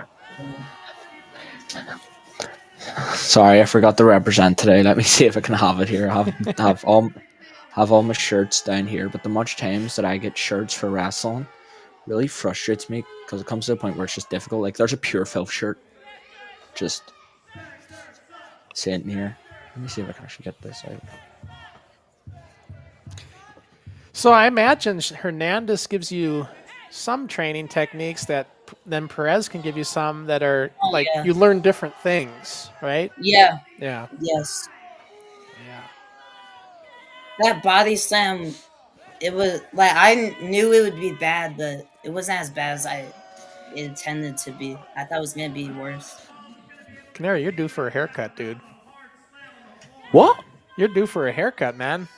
Sorry, I forgot to represent today. Let me see if I can have it here. Have all my shirts down here. But the much times that I get shirts for wrestling really frustrates me because it comes to the point where it's just difficult. Like there's a Pure Filth shirt, just sitting here. Let me see if I can actually get this out. So I imagine Hernandez gives you some training techniques that then Perez can give you some that are like yeah. you learn different things, right? Yeah. Yeah. Yes. Yeah. That body slam, it was like I knew it would be bad, but it wasn't as bad as I intended to be. I thought it was gonna be worse. Canary, you're due for a haircut, dude. What? You're due for a haircut, man.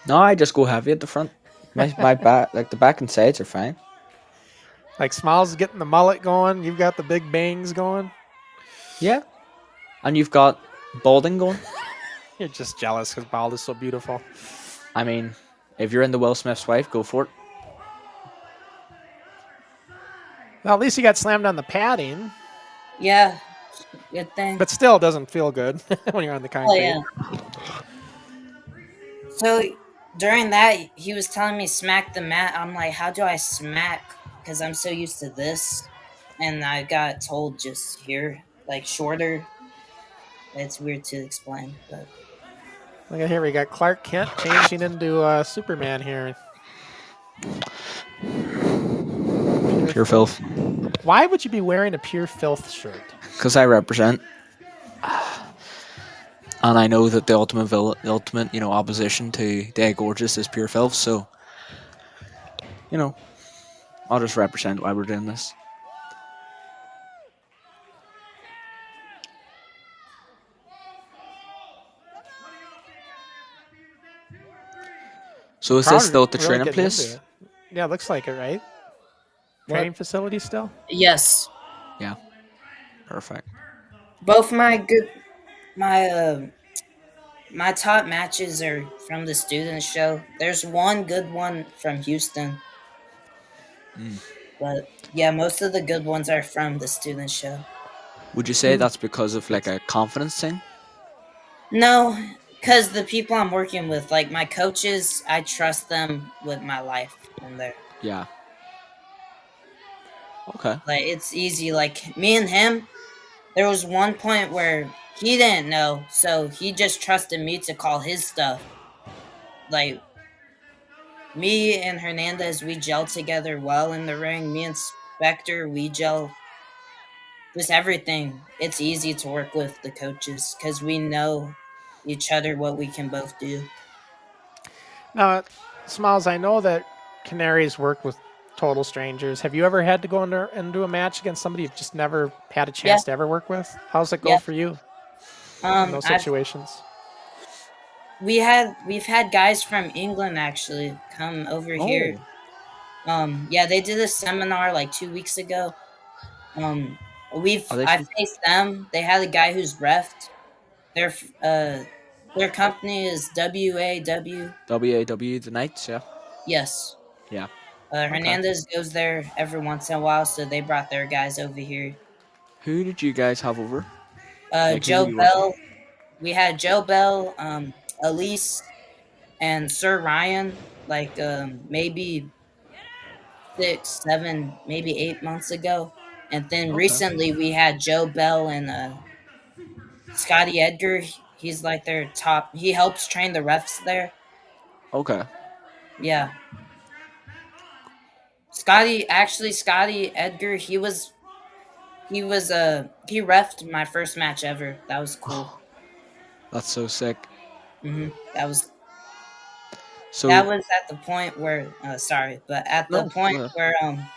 No, I just go heavy at the front. My back, like the back and sides are fine. Like Smiles is getting the mullet going. You've got the big bangs going. Yeah. And you've got balding going. You're just jealous because bald is so beautiful. I mean, if you're into Will Smith's wife, go for it. Well, at least you got slammed on the padding, Yeah. Good thing. but still doesn't feel good when you're on the Oh concrete. yeah. So during that, he was telling me smack the mat. I'm like, how do I smack? Because I'm so used to this, and I got told just here, like shorter. It's weird to explain, but Look at here, we got Clark Kent changing into Superman here. Pure Filth. Why would you be wearing a Pure Filth shirt? Because I represent. And I know that the ultimate opposition to Dead Gorgeous is Pure Filth, so, I'll just represent why we're doing this. So is this still at the Really training getting into place? it. Yeah, looks like it, right? What? Training facility still? yes, Yeah. Perfect. both my my top matches are from the student show. There's one good one from Houston, but yeah, most of the good ones are from the student show. Would you say that's because of like a confidence thing? No, because the people I'm working with, like my coaches, I trust them with my life in there. Yeah. Okay. Like it's easy. Like me and him, there was one point where he didn't know, so he just trusted me to call his stuff. Like me and Hernandez, we gel together well in the ring. Me and Spectre, we gel. Just everything. It's easy to work with the coaches because we know each other what we can both do. Now, Smiles, I know that Canary's worked with total strangers. Have you ever had to go into a match against somebody you've just never had a chance Yeah. to ever work with? How's it go Yeah. for you in those situations? We've had guys from England actually come over here. Yeah, they did a seminar like 2 weeks ago. Are they I from- faced them. They had a guy who's refed. Their company is WAW. WAW the Knights, yeah. Yes. Yeah. Hernandez goes there every once in a while, so they brought their guys over here. Who did you guys have over? Like, who Joe were you Bell. We had Joe Bell, Elise, and Sir Ryan. Like maybe 6, 7, maybe 8 months ago, and then recently we had Joe Bell and Scotty Edgar. He's like their top. He helps train the refs there. Okay. Yeah. Scotty Edgar, he was he refed my first match ever. That was cool. That's so sick. That was So at the point where sorry, but at the no, point go ahead. where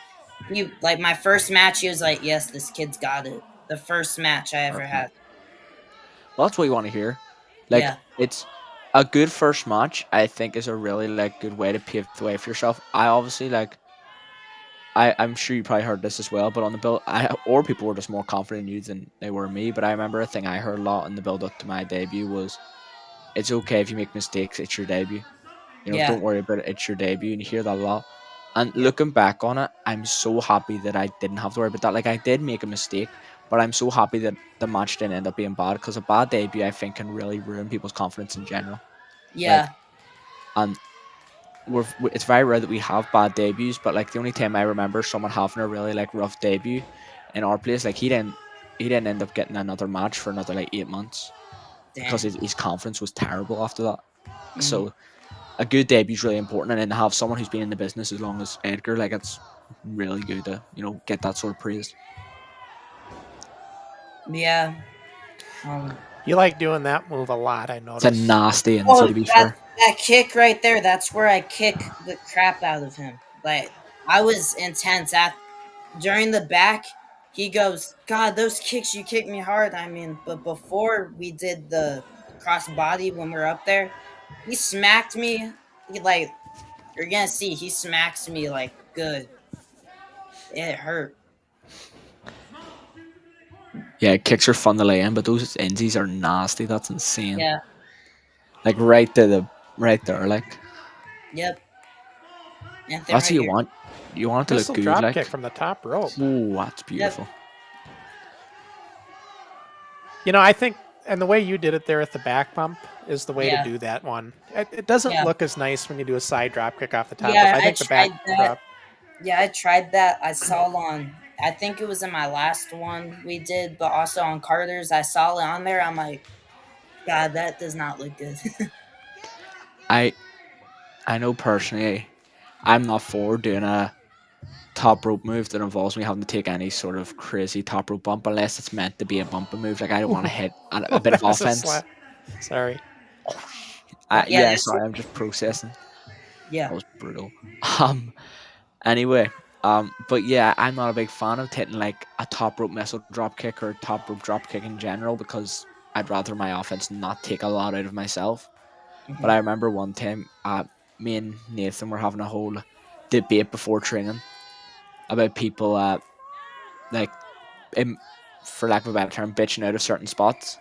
he like my first match, he was like, "Yes, this kid's got it." The first match I ever had. Well, that's what you want to hear. Like Yeah. it's a good first match. I think is a really like good way to pave the way for yourself. I obviously like. I'm sure you probably heard this as well, but on the build, or people were just more confident in you than they were me. But I remember a thing I heard a lot in the build up to my debut was, "It's okay if you make mistakes. It's your debut. You know, Yeah. don't worry about it. It's your debut." And you hear that a lot. And Yeah. looking back on it, I'm so happy that I didn't have to worry about that. Like I did make a mistake, but I'm so happy that the match didn't end up being bad because a bad debut, I think, can really ruin people's confidence in general. Yeah. And it's very rare that we have bad debuts, but like the only time I remember someone having a really like rough debut in our place, like he didn't end up getting another match for another like 8 months because Damn. his confidence was terrible after that. Mhm. So a good debut is really important, and then to have someone who's been in the business as long as Edgar, like it's really good to get that sort of praise. Yeah. You like doing that move a lot, I It's noticed. a nasty insult, to be fair. That kick right there, that's where I kick the crap out of him. Like, I was intense. During the back, he goes, "God, those kicks, you kicked me hard." I mean, but before we did the cross body when we were up there, he smacked me. Like, you're going to see, he smacks me, like, good. It hurt. Yeah, kicks are fun to lay in, but those indies are nasty. That's insane. Yeah. Like right there, like Yep. And then that's right what you here. want. You want it to Missile look good, drop like. kick from the top rope. Ooh, that's beautiful. You know, I think, and the way you did it there at the back bump is the way Yeah. to do that one. It doesn't Yeah. look as nice when you do a side drop kick off the top. Yeah, I think the back tried that. drop. Yeah, I tried that. I saw on, I think it was in my last one we did, but also on Carter's. I saw it on there. I'm like, God, that does not look good. I know personally, I'm not for doing a top rope move that involves me having to take any sort of crazy top rope bump unless it's meant to be a bumping move. Like I don't want to hit a bit of That was a offense. slap. Sorry. Yeah, Sorry, I'm just processing. yeah. That was brutal. Anyway, but yeah, I'm not a big fan of hitting like a top rope missile drop kick or top rope drop kick in general because I'd rather my offense not take a lot out of myself. But I remember one time, me and Nathan were having a whole debate before training about people, for lack of a better term, bitching out of certain spots.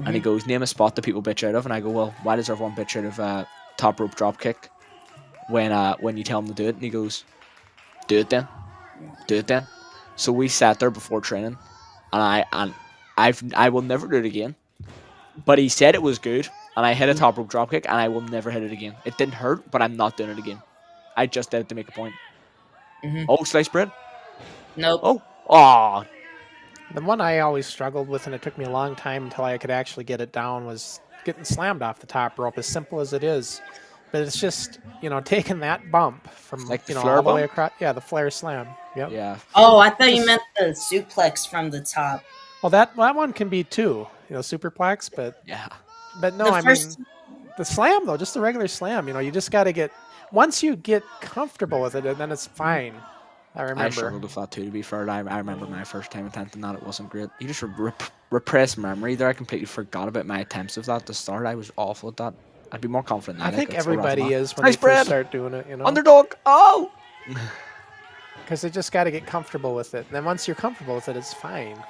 And he goes, "Name a spot that people bitch out of." And I go, "Well, why does everyone bitch out of top rope drop kick when you tell them to do it?" And he goes, "Do it then, do it then." So we sat there before training, and I will never do it again. But he said it was good, and I hit a top rope drop kick, and I will never hit it again. It didn't hurt, but I'm not doing it again. I just did it to make a point. Oh, sliced bread. Nope. Oh, The one I always struggled with, and it took me a long time until I could actually get it down, was getting slammed off the top rope, as simple as it is. But it's just, taking that bump from, Like the all flare the way bump? across. Yeah, the flare slam. Yep. yeah. Oh, I thought you meant the suplex from the top. Well, that one can be too, superplex, but Yeah. no, The I first- mean, the slam though, just the regular slam. You just got to get, once you get comfortable with it, and then it's fine. I I remember. struggled with that too, to be fair. I remember my first time attempting that. It wasn't great. You just repress memory there. I completely forgot about my attempts of that at the start. I was awful at that. I'd be more confident now. I think everybody is when Nice they bread. first start doing it, Underdog. Oh! because they just got to get comfortable with it. And then once you're comfortable with it, it's fine.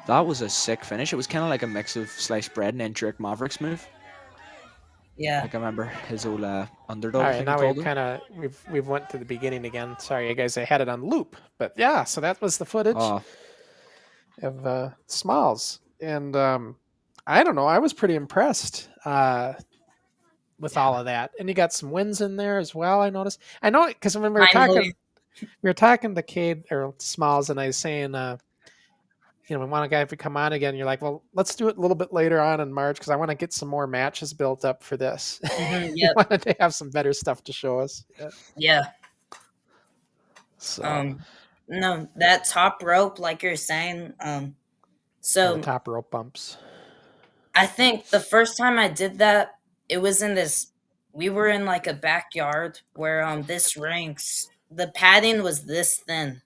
That was a sick finish. It was kind of like a mix of sliced bread and then Drake Maverick's move. Yeah. Like I remember his old underdog. All I right, think now he called we've him. kind of we've went to the beginning again. Sorry, you guys, I had it on loop, but yeah. So that was the footage Oh, of Smalls, and I don't know. I was pretty impressed with all of that, and you got some wins in there as well. I noticed. I know because when we were Finally. talking to Cade or Smalls, and I was saying, we want a guy to come on again. You're like, well, let's do it a little bit later on in March because I want to get some more matches built up for this. You Yep. wanted to have some better stuff to show us. Yeah. Yeah. So No, that top rope, like you're saying. The So top rope bumps. I think the first time I did that, it was in this. We were in like a backyard where this rinks. The padding was this thin,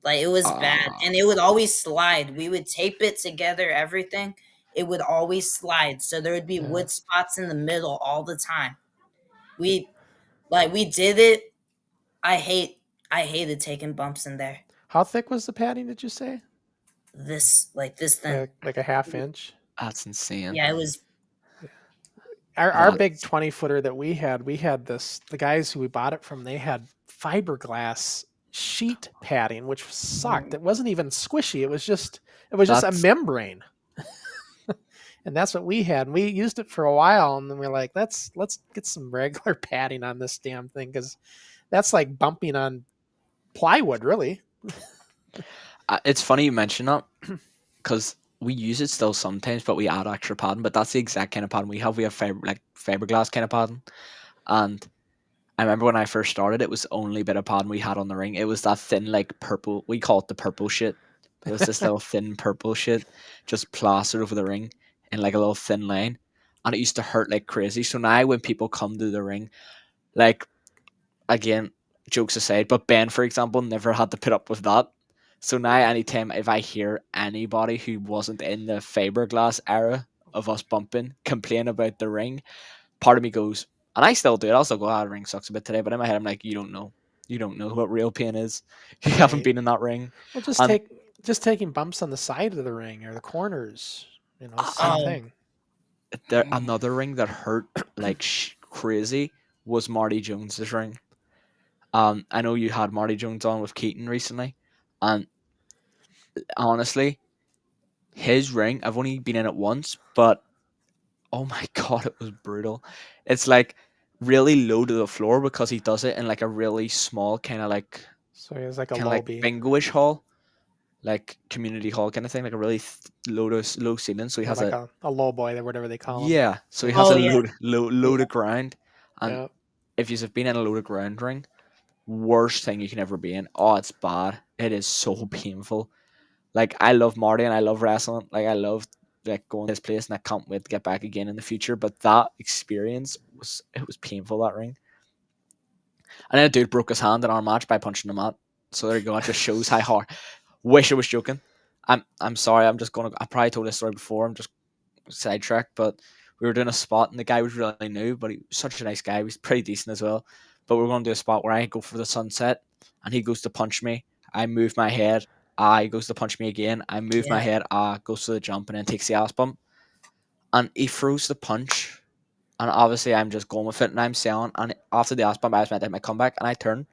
like it was bad, Ah, and it would always slide. We would tape it together, everything. It would always slide, so there would be Yeah. wood spots in the middle all the time. We we did it. I hated taking bumps in there. How thick was the padding? Did you say? This thin. Like a half inch. that's insane. Yeah, it was. Our big That's 20-footer that we had this. The guys who we bought it from, they had fiberglass sheet padding, which sucked. It wasn't even squishy. It was just a that's membrane. And that's what we had. And we used it for a while, and then we're like, let's get some regular padding on this damn thing, because that's like bumping on plywood, really. it's funny you mention that because we use it still sometimes, but we add extra padding. But that's the exact kind of padding we have. We have fiberglass kind of padding, and I remember when I first started, it was the only bit of padding we had on the ring. It was that thin, like purple. We call it the purple shit. It was this little thin purple shit, just plastered over the ring in like a little thin line, and it used to hurt like crazy. So now when people come to the ring, like again, jokes aside, but Ben, for example, never had to put up with that. So now, anytime if I hear anybody who wasn't in the fiberglass era of us bumping complain about the ring, part of me goes, and I still do it. I'll still go, the ring sucks a bit today. But in my head, I'm like, you don't know. You don't know what real pain is. You haven't Right. been in that ring. Well, And just taking bumps on the side of the ring or the corners. Same Oh, thing. there another ring that hurt like crazy was Marty Jones's ring. I know you had Marty Jones on with Keaton recently, and honestly, his ring, I've only been in it once, but oh my god, it was brutal. It's like really low to the floor because he does it in like a really small So he has like a kind of like lobby, bingo-ish hall, like community hall kind of thing, like a really low ceiling. So he or has like a a low boy, or whatever they call him. yeah, so he Yeah. has oh a yeah. load of ground, and Yeah. if you've been in a load of ground ring, worst thing you can ever be in. Oh, it's bad. It is so painful. Like I love Marty and I love wrestling. Like I love like going to his place and I can't wait to get back again in the future. But that experience was painful, that ring. And then a dude broke his hand in our match by punching him out. So there you go. It just shows how hard. Wish I was joking. I'm sorry. I'm just gonna. I probably told this story before. I'm just sidetracked, but we were doing a spot and the guy was really new, but he was such a nice guy. He was pretty decent as well. But we were going to do a spot where I go for the sunset and he goes to punch me. I move my head. He goes to punch me again. I move my Yeah. head. Goes to the jump and then takes the ass bump. And he throws the punch. And obviously I'm just going with it and I'm selling. And after the ass bump, I was meant to hit my comeback and I turn.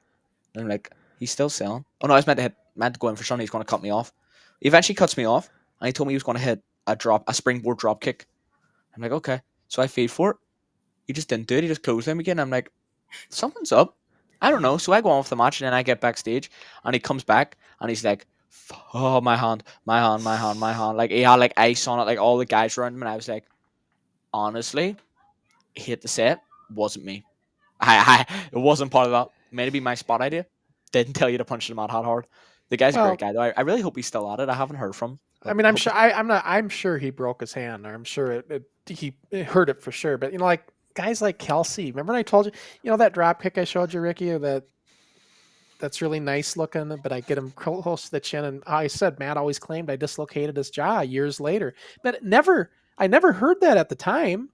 And I'm like, he's still selling. Oh no, I was meant to go in for something. He's going to cut me off. He eventually cuts me off and he told me he was going to hit a springboard drop kick. I'm like, okay. So I feed for it. He just didn't do it. He just closed him again. I'm like, something's up. I don't know. So I go on with the match and then I get backstage and he comes back and he's like, oh, my hand. Like he had like ice on it, like all the guys around him. And I was like, honestly, hate to say it, wasn't me. It wasn't part of that. Maybe my spot idea. Didn't tell you to punch him out hard. The guy's a Well, great guy though. I really hope he's still at it. I haven't heard from him. I mean, I'm sure. I'm sure he broke his hand, or I'm sure he hurt it for sure. But like guys like Kelsey, remember when I told you, that drop kick I showed you, Ricky, that's really nice looking, but I get him close to the chin, and I said Matt always claimed I dislocated his jaw years later, but I never heard that at the time.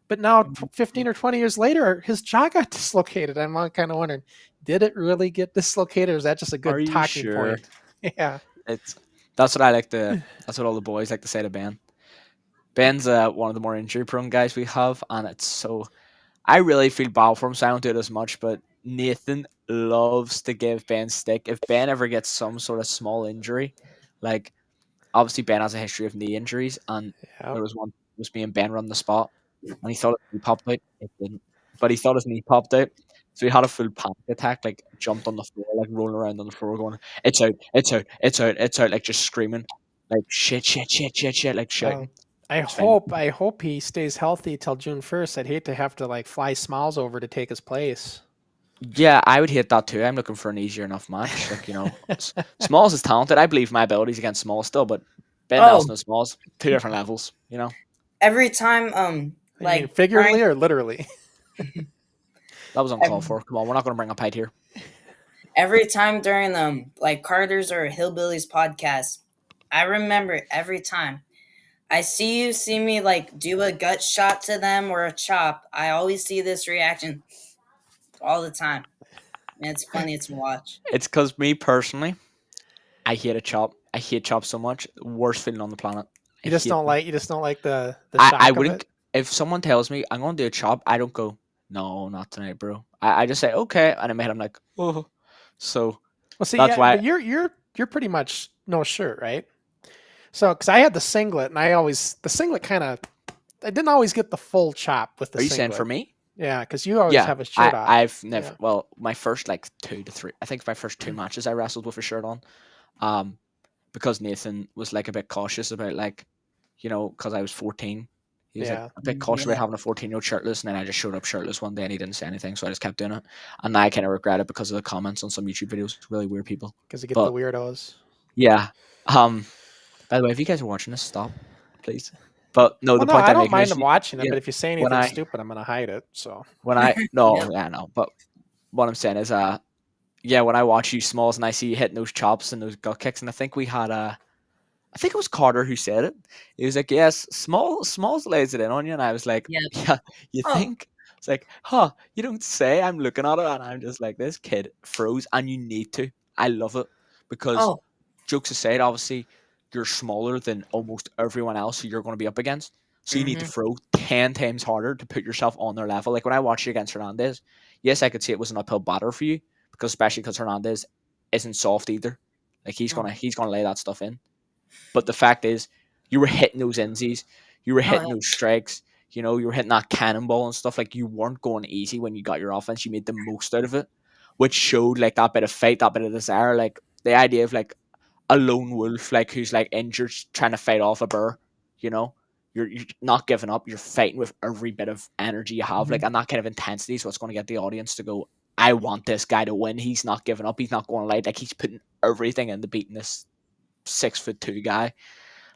But now, 15 or 20 years later, his jaw got dislocated. I'm kind of wondering, did it really get dislocated, or is that just a Are good you talking sure? point? Yeah. That's what that's what all the boys like to say to Ben. Ben's one of the more injury-prone guys we have, and I really feel bad for him, so I don't do it as much, but Nathan loves to give Ben stick. If Ben ever gets some sort of small injury, like, obviously Ben has a history of knee injuries, and there was one, it was me and Ben run the spot, and he thought his knee popped out. It didn't. But he thought his knee popped out, so he had a full panic attack, like, jumped on the floor, like, rolling around on the floor, going, it's out, like, just screaming, like, shit, like, shouting. I It's fine. hope he stays healthy till June 1st. I'd hate to have to like fly Smiles over to take his place. Yeah, I would hate that too. I'm looking for an easier enough match. Like, Smalls is talented. I believe my abilities against Smalls still, but Ben Nelson Oh, and Smalls, two different levels. every time You mean like figuratively or literally? That was uncalled for. Come on, we're not going to bring up height here. every time during like Carter's or Hillbillies podcast, I remember every time I see me like do a gut shot to them or a chop, I always see this reaction all the time. And it's funny to watch. It's because me personally, I hate a chop. I hate chop so much. Worst feeling on the planet. You just hate don't them. like the I shock of wouldn't. it. If someone tells me I'm going to do a chop, I don't go, no, not tonight, bro. I just say, okay. And in my head, I'm like, oh. So Well, see, that's yeah, why. but you're pretty much no shirt, right? So, because I had the singlet, and the singlet kind of, I didn't always get the full chop with the Are you singlet. saying for me? Yeah, because you always Yeah, have a shirt off. I've never. Yeah. Well, my first like 2 to 3. I think my first 2 matches I wrestled with a shirt on, because Nathan was like a bit cautious about because I was 14. He was like Yeah. a bit cautious about Yeah. having a 14-year-old shirtless, and then I just showed up shirtless one day and he didn't say anything, so I just kept doing it. And now I kind of regret it because of the comments on some YouTube videos. Really weird people. Because you get But the weirdos. yeah. By the way, if you guys are watching this, stop, please. But no, Well, the no, point I I'm don't making mind is them watching it, yeah, but if you say when anything I stupid, I'm gonna hide it. So when I no, Yeah. yeah, no. But what I'm saying is, yeah, when I watch you Smalls and I see you hitting those chops and those gut kicks, and I think we had I think it was Carter who said it. He was like, "Yes, Smalls lays it in on you," and I was like, Yeah. "Yeah, you Oh, think?" It's like, "Huh? You don't say." I'm looking at it, and I'm just like, "This kid froze," and you need to. I love it because oh, jokes aside, obviously, you're smaller than almost everyone else who you're going to be up against, so you need to mm-hmm. throw 10 times harder to put yourself on their level. Like when I watched you against Hernandez, yes, I could see it was an uphill battle for you because especially because Hernandez isn't soft either. Like he's gonna lay that stuff in. But the fact is, you were hitting those insies, you were Oh, hitting those strikes, you were hitting that cannonball and stuff. Like you weren't going easy when you got your offense. You made the most out of it, which showed like that bit of fight, that bit of desire, like the idea of like a lone wolf, like who's like injured, trying to fight off a bear. You know, you're not giving up. You're fighting with every bit of energy you have, like, and that kind of intensity is what's going to get the audience to go, I want this guy to win. He's not giving up. He's not going to lie. Like he's putting everything into beating this 6'2" guy.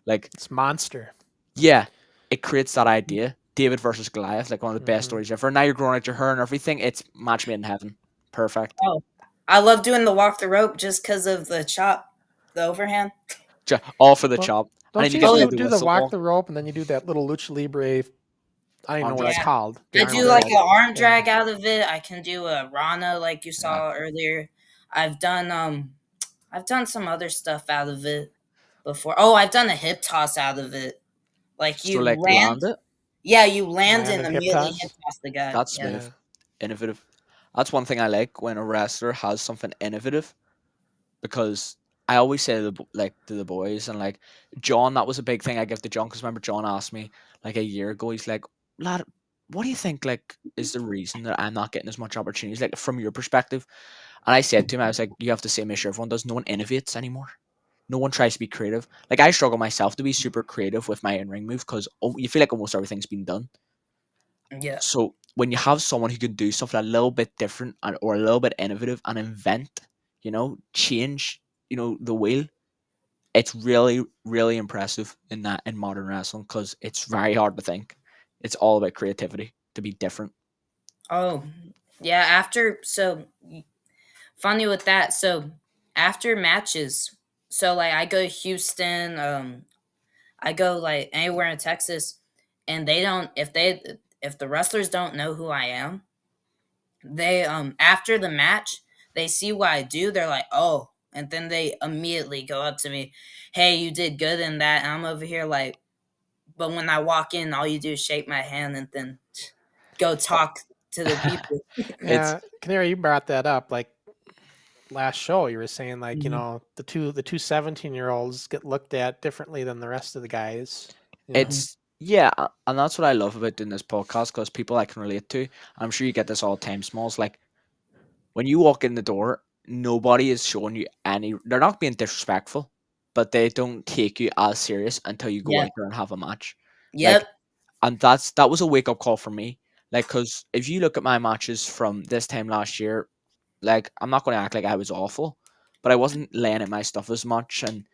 Like, it's monster. yeah, it creates that idea. David versus Goliath, like one of the best Mhm. stories ever. Now you're growing out your hair and everything. It's match made in heaven. Perfect. oh. I love doing the walk the rope just because of the chop, the overhand. All for the Well, chop. And Don't then you you get to usually do the do the whistle walk ball. the rope and then you do that little lucha libre? I don't even know what it's Yeah. called. I The do arm like drag. an arm Yeah. drag out of it. I can do a Rana like you saw earlier. I've done some other stuff out of it before. Oh, I've done a hip toss out of it. Like So you like land, land it. yeah, you land and Landed hip immediately toss? hip toss the guy. That's Yeah. smooth. Innovative. That's one thing I like when a wrestler has something innovative, because I always say to the boys, and like John, that was a big thing I give to John, because remember John asked me like a year ago, he's like, lad, what do you think like is the reason that I'm not getting as much opportunities, like from your perspective? And I said to him, I was like, you have the same issue everyone does. No one innovates anymore. No one tries to be creative. Like I struggle myself to be super creative with my in-ring move because you feel like almost everything's been done. Yeah. So when you have someone who can do something a little bit different or a little bit innovative and invent, change, the wheel, it's really, really impressive in modern wrestling, because it's very hard to think. It's all about creativity to be different. Oh, yeah. Funny with that. So after matches, so like I go to Houston, I go like anywhere in Texas, and they don't if the wrestlers don't know who I am, they after the match, they see what I do, they're like, "Oh," and then they immediately go up to me, "Hey, you did good in that." And I'm over here like, but when I walk in, all you do is shake my hand and then go talk to the people. It's Yeah, Canary, you brought that up. Like last show, you were saying like Mhm. the two 17-year-olds get looked at differently than the rest of the guys. it's yeah, and that's what I love about doing this podcast, because people I can relate to. I'm sure you get this all the time, Smalls. Like when you walk in the door, nobody is showing you any. They're not being disrespectful, but they don't take you as serious until you go Yeah. out there and have a match. Like, Yep. and that was a wake up call for me. Like, because if you look at my matches from this time last year, like, I'm not going to act like I was awful, but I wasn't laying in my stuff as much. And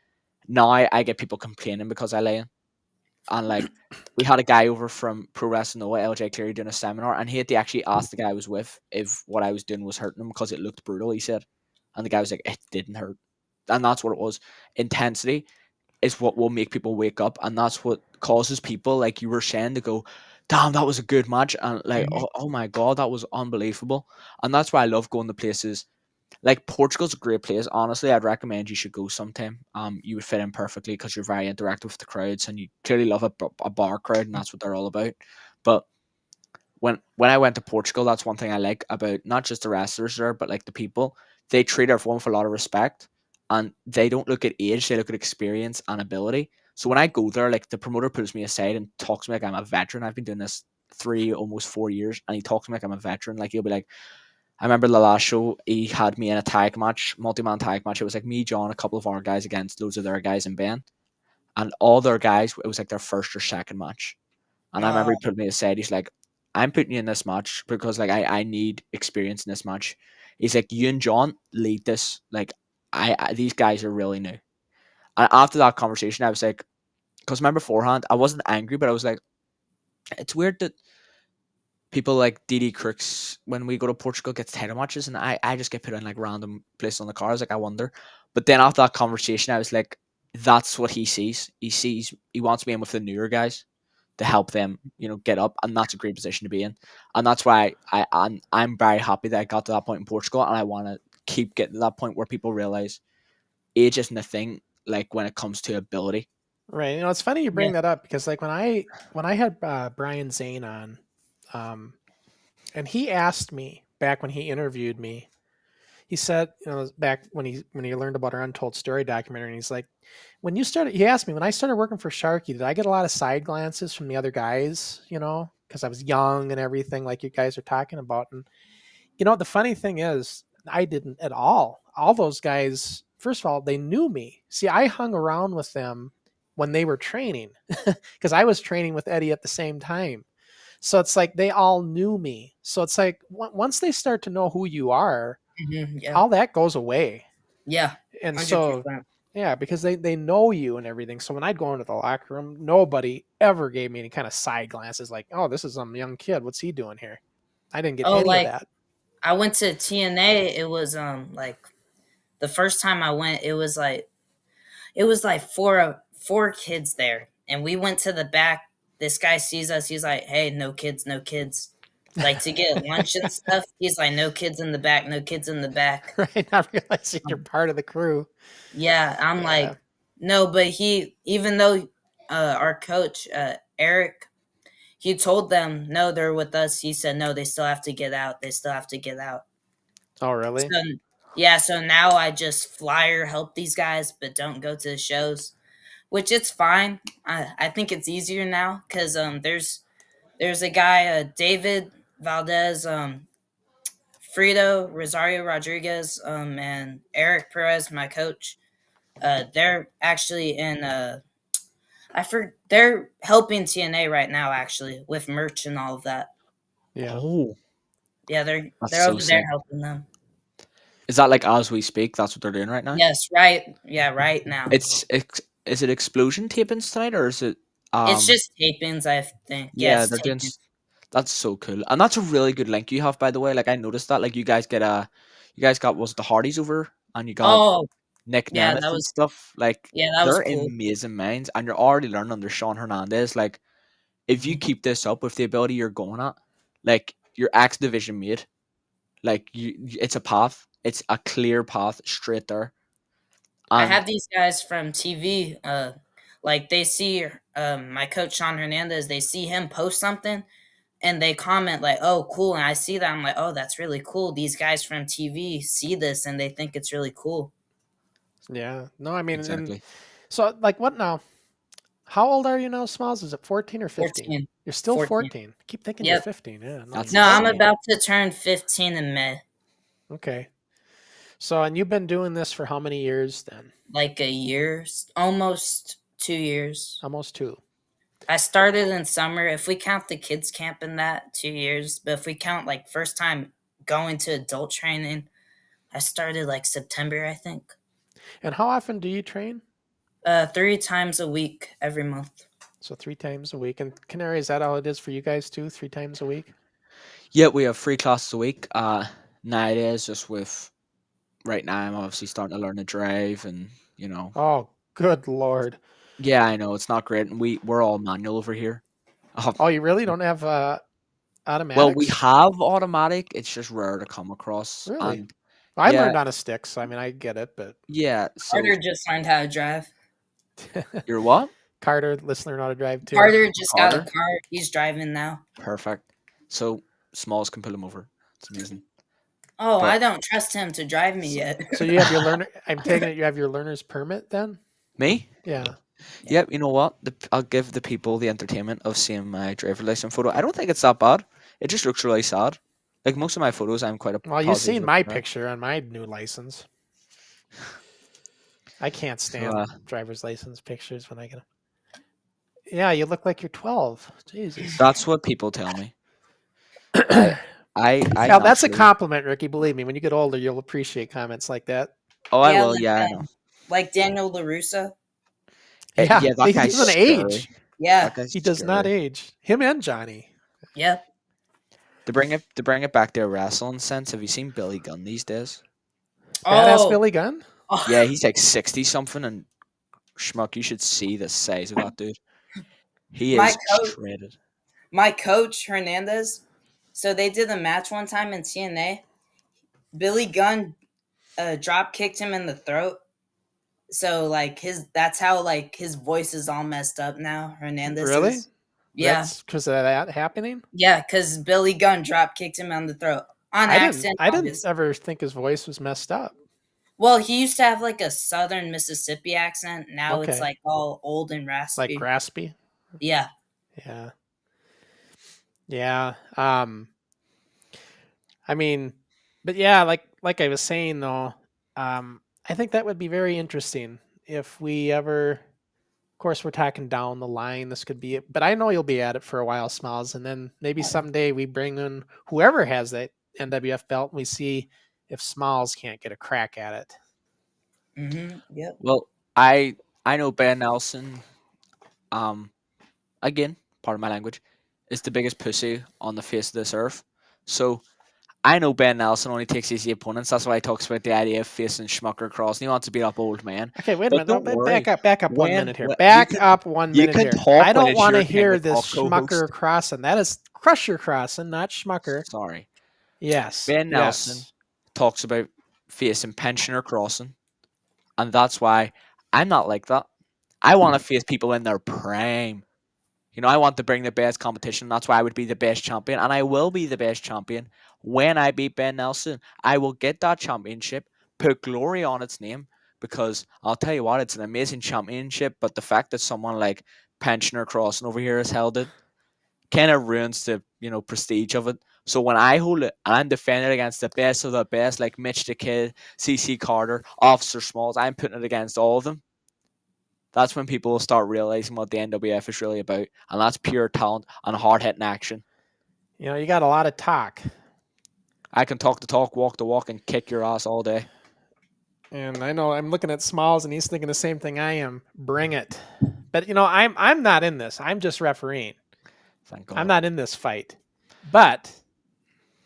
now I get people complaining because I lay in. And like, we had a guy over from Pro Wrestling Noah, LJ Cleary, doing a seminar, and he had to actually ask the guy I was with if what I was doing was hurting him because it looked brutal. He said, and the guy was like, "It didn't hurt," and that's what it was. Intensity is what will make people wake up, and that's what causes people, like you were saying, to go, "Damn, that was a good match," and like, Mhm. oh my god, that was unbelievable. And that's why I love going to places like Portugal's a great place. Honestly, I'd recommend you should go sometime. You would fit in perfectly because you're very interactive with the crowds, and you clearly love a bar crowd, and that's what they're all about. But when I went to Portugal, that's one thing I like about not just the wrestlers there, but like the people. They treat everyone with a lot of respect, and they don't look at age; they look at experience and ability. So when I go there, like the promoter pulls me aside and talks to me like I'm a veteran. I've been doing this 3, almost 4 years, and he talks to me like I'm a veteran. Like he'll be like, I remember the last show, he had me in a tag match, multi-man tag match. It was like me, John, a couple of our guys against loads of their guys and Ben. And all their guys, it was like their first or second match. And I remember he put me aside. He's like, I'm putting you in this match because like I need experience in this match. He's like, you and John lead this. Like I these guys are really new. And after that conversation, I was like, because remember beforehand, I wasn't angry, but I was like, it's weird that people like DD Crooks, when we go to Portugal, gets title matches, and I just get put in like random places on the cars. Like I wonder, but then after that conversation, I was like, that's what he sees. He wants me in with the newer guys to help them, get up, and that's a great position to be in. And that's why I'm very happy that I got to that point in Portugal, and I want to keep getting to that point where people realize age isn't a thing. Like when it comes to ability, Right. It's funny you Yeah. bring that up because like when I had Brian Zane on, um, and he asked me back when he interviewed me, he said, back when he learned about our Untold Story documentary, and he's like, he asked me when I started working for Sharky, did I get a lot of side glances from the other guys, because I was young and everything like you guys are talking about. And the funny thing is, I didn't at all. All those guys, first of all, they knew me. See, I hung around with them when they were training because I was training with Eddie at the same time. So it's like they all knew me. So it's like once they start to know who you are, Yeah. all that goes away. Yeah. And 100%. so, yeah, because they know you and everything. So when I'd go into the locker room, nobody ever gave me any kind of side glances like, oh, this is some young kid. What's he doing here? I didn't get Oh, any of like that. I went to TNA. It was like the first time I went, it was like four kids there, and we went to the back. This guy sees us. He's like, "Hey, no kids, no kids." Like to get lunch and stuff. He's like, "No kids in the back, no kids in the back." Right? Not realizing you're part of the crew. Yeah, I'm Yeah. like, no, but even though our coach Eric, he told them no, they're with us. He said no, they still have to get out. They still have to get out. Oh, really? So yeah, so now I just flyer help these guys, but don't go to the shows, which it's fine. I think it's easier now because there's a guy David Valdez, Frito Rosario Rodriguez, and Eric Perez, my coach. They're actually in they're helping TNA right now actually with merch and all of that. Yeah. oh, Yeah, that's they're so over there sick. helping them. Is that like as we speak? That's what they're doing right now. Yes, right. Yeah, right now. Is it explosion tapings tonight, or is it It's um just tapings, I think. yeah, Yes, they're doing tapings. that's so cool. And that's a really good link you have, by the way. Like I noticed that. Like you guys got, was it the Hardys over, and you got Oh, Nick yeah, Nemeth and stuff. Like that was they're cool. amazing minds, and you're already learning under Sean Hernandez. Like if you Mhm. keep this up with the ability you're going at, like your X division mate, like it's a path. It's a clear path straight there. I And have these guys from TV. Like they see my coach Sean Hernandez. They see him post something, and they comment like, "Oh, cool!" And I see that I'm like, "Oh, that's really cool." These guys from TV see this and they think it's really cool. Yeah. No, I mean, and exactly. so like what now? How old are you now, Smalls? Is it 14 or 15? 14. You're still 14. 14. I keep thinking you're Yep. 15. Yeah. No, That's you're No, I'm insane. 14. about to turn 15 in May. Okay. So, and you've been doing this for how many years then? Like a year, almost 2 years. Almost two. I started in summer. If we count the kids camp in that, 2 years. But if we count like first time going to adult training, I started like September, I think. And how often do you train? 3 times a week every month. So 3 times a week. And Canary, is that all it is for you guys too? 3 times a week? Yeah, we have 3 classes a week. Nowadays, just with right now, I'm obviously starting to learn to drive, and Oh, good Lord. yeah, I know it's not great, and we're all manual over here. Oh, you really don't have automatics? Well, we have automatic. It's just rare to come across. Really? And I yeah. learned on a stick, so I mean, I get it, but yeah, so Carter just learned how to drive. you're what? Carter, let's learn how to drive too. Carter just got a Carter? car. He's driving now. Perfect. So Smalls can pull him over. It's amazing. Oh, But- I don't trust him to drive me yet. So you have your learner. I'm taking it you have your learner's permit then? Me? Yeah. Yep. You know what? I'll give the people the entertainment of seeing my driver license photo. I don't think it's that bad. It just looks really sad. Like most of my photos, I'm quite a. Well, you've positive seen my looking guy. picture on my new license. I can't stand driver's license pictures when I get. Yeah, you look like you're 12. Jesus. That's what people tell me. I Now that's a naturally- compliment, Ricky. Believe me, when you get older, you'll appreciate comments like that. Oh, I Yeah, will. like Yeah, I that. know. Like Daniel LaRusso. Yeah, that he guy's doesn't scary. age. Yeah. That guy's He does not scary. age. Him and Johnny. Yep. To bring it back to a wrestling sense, have you seen Billy Gunn these days? Badass Billy Gunn. Oh, Yeah, he's like 60 something, and schmuck, you should see the size of that dude. He My is coach- shredded. My coach Hernandez. So they did a match one time in TNA. Billy Gunn drop kicked him in the throat. So like that's how like his voice is all messed up now. Hernandez. Really? Yeah. That's because of that happening. Yeah, because Billy Gunn drop kicked him on the throat. On I accident. didn't obviously. ever think his voice was messed up. Well, he used to have like a southern Mississippi accent. Now it's Okay. like all old and raspy. Like raspy. Yeah. Yeah. Yeah. I mean, but yeah, like I was saying though, I think that would be very interesting if we ever, of course, we're talking down the line. This could be it, but I know you'll be at it for a while, Smalls, and then maybe someday we bring in whoever has that NWF belt, and we see if Smalls can't get a crack at it. Mm-hmm. Yep. Well, I know Ben Nelson. Again, pardon my language, is the biggest pussy on the face of this earth. So I know Ben Nelson only takes easy opponents. That's why he talks about the idea of facing Schmucker Cross, and he wants to beat up old man. Okay, wait a But minute. No, don't worry. back up one When- minute here. when- Back you can- up one you minute can here. talk I when don't it's want to your turn hear to this talk, co-host. Schmucker Crossing. That is Crusher Crossing, not Schmucker. Sorry. Yes. Ben Nelson talks about facing pensioner crossing, and that's why I'm not like that. I want to face people in their prime. I want to bring the best competition. That's why I would be the best champion, and I will be the best champion when I beat Ben Nelson. I will get that championship, put glory on its name, because I'll tell you what, it's an amazing championship, but the fact that someone like Pensioner Crossing over here has held it kind of ruins the prestige of it. So when I hold it and I'm defending it against the best of the best, like Mitch the Kid, CC Carter, Officer Smalls, I'm putting it against all of them. That's when people will start realizing what the NWF is really about, and that's pure talent and hard-hitting action. You got a lot of talk. I can talk the talk, walk the walk, and kick your ass all day. And I know I'm looking at Smalls and he's thinking the same thing I am. Bring it. But I'm not in this. I'm just refereeing. Thank God. I'm not in this fight. But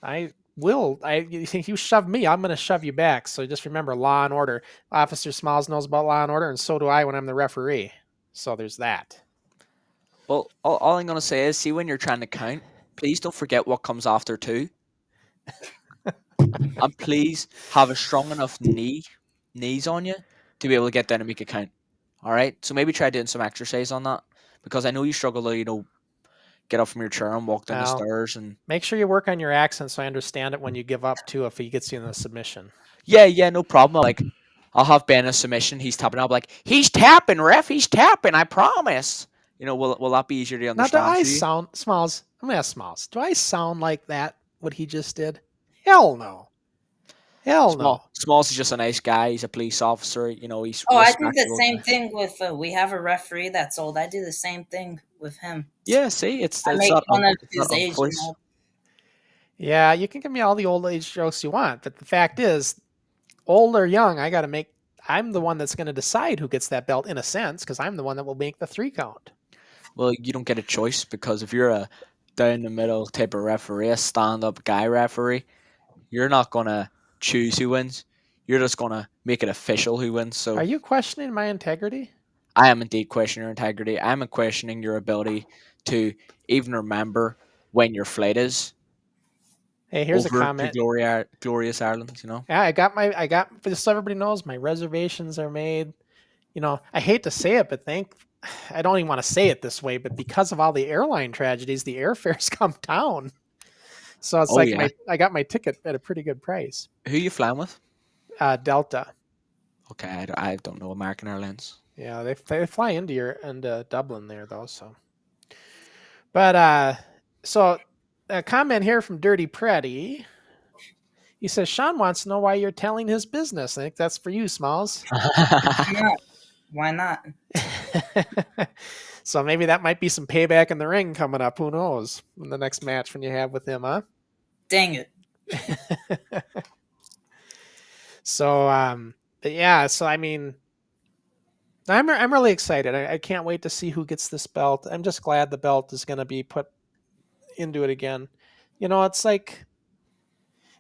you think you shove me, I'm going to shove you back. So just remember, law and order. Officer Smalls knows about law and order, and so do I when I'm the referee. So there's that. Well, all I'm going to say is, see, when you're trying to count, please don't forget what comes after 2. And please have a strong enough knees on you to be able to get down and make a count. All right? So maybe try doing some exercise on that, because I know you struggle to, get up from your chair and walk down the Well, stairs. And Make sure you work on your accent so I understand it when you give up too if he gets you in a submission. yeah, no problem. Like, I'll have Ben in a submission. He's tapping out like, he's tapping, ref. He's tapping. I promise. Will that be easier to Now, understand? do I for you? sound, Smalls, I'm going to ask Smalls, do I sound like that, what he just did? Hell no. Hell no. Smalls is just a nice guy. He's a police officer. You know, he's Oh, I do the respectable. same thing with. We have a referee that's old. I do the same thing with him. Yeah, see, it's I make not fun of it's not his age. voice. Yeah, you can give me all the old age jokes you want, but the fact is, old or young, I'm the one that's going to decide who gets that belt in a sense, because I'm the one that will make the 3 count. Well, you don't get a choice because if you're a down the middle type of referee, a stand up guy referee, you're not gonna choose who wins. You're just gonna make it official who wins. So Are you questioning my integrity? I am indeed questioning your integrity. I'm questioning your ability to even remember when your flight is Hey, here's a over to comment. glorious Ireland. You know. Yeah, I got, just so everybody knows, my reservations are made. You know, I hate to say it, but I don't even want to say it this way, but because of all the airline tragedies, the airfares come down. So it's Oh yeah. I got my ticket at a pretty good price. Who you flying with? Delta. Okay, I don't know American Airlines. Yeah, they fly into Dublin there though. So, but so a comment here from Dirty Pretty. He says Sean wants to know why you're telling his business. I think that's for you, Smalls. Why not? So maybe that might be some payback in the ring coming up. Who knows? In the next match when you have with him, huh? Dang it. So, but yeah. So I mean, I'm really excited. I can't wait to see who gets this belt. I'm just glad the belt is going to be put into it again. You know, it's like,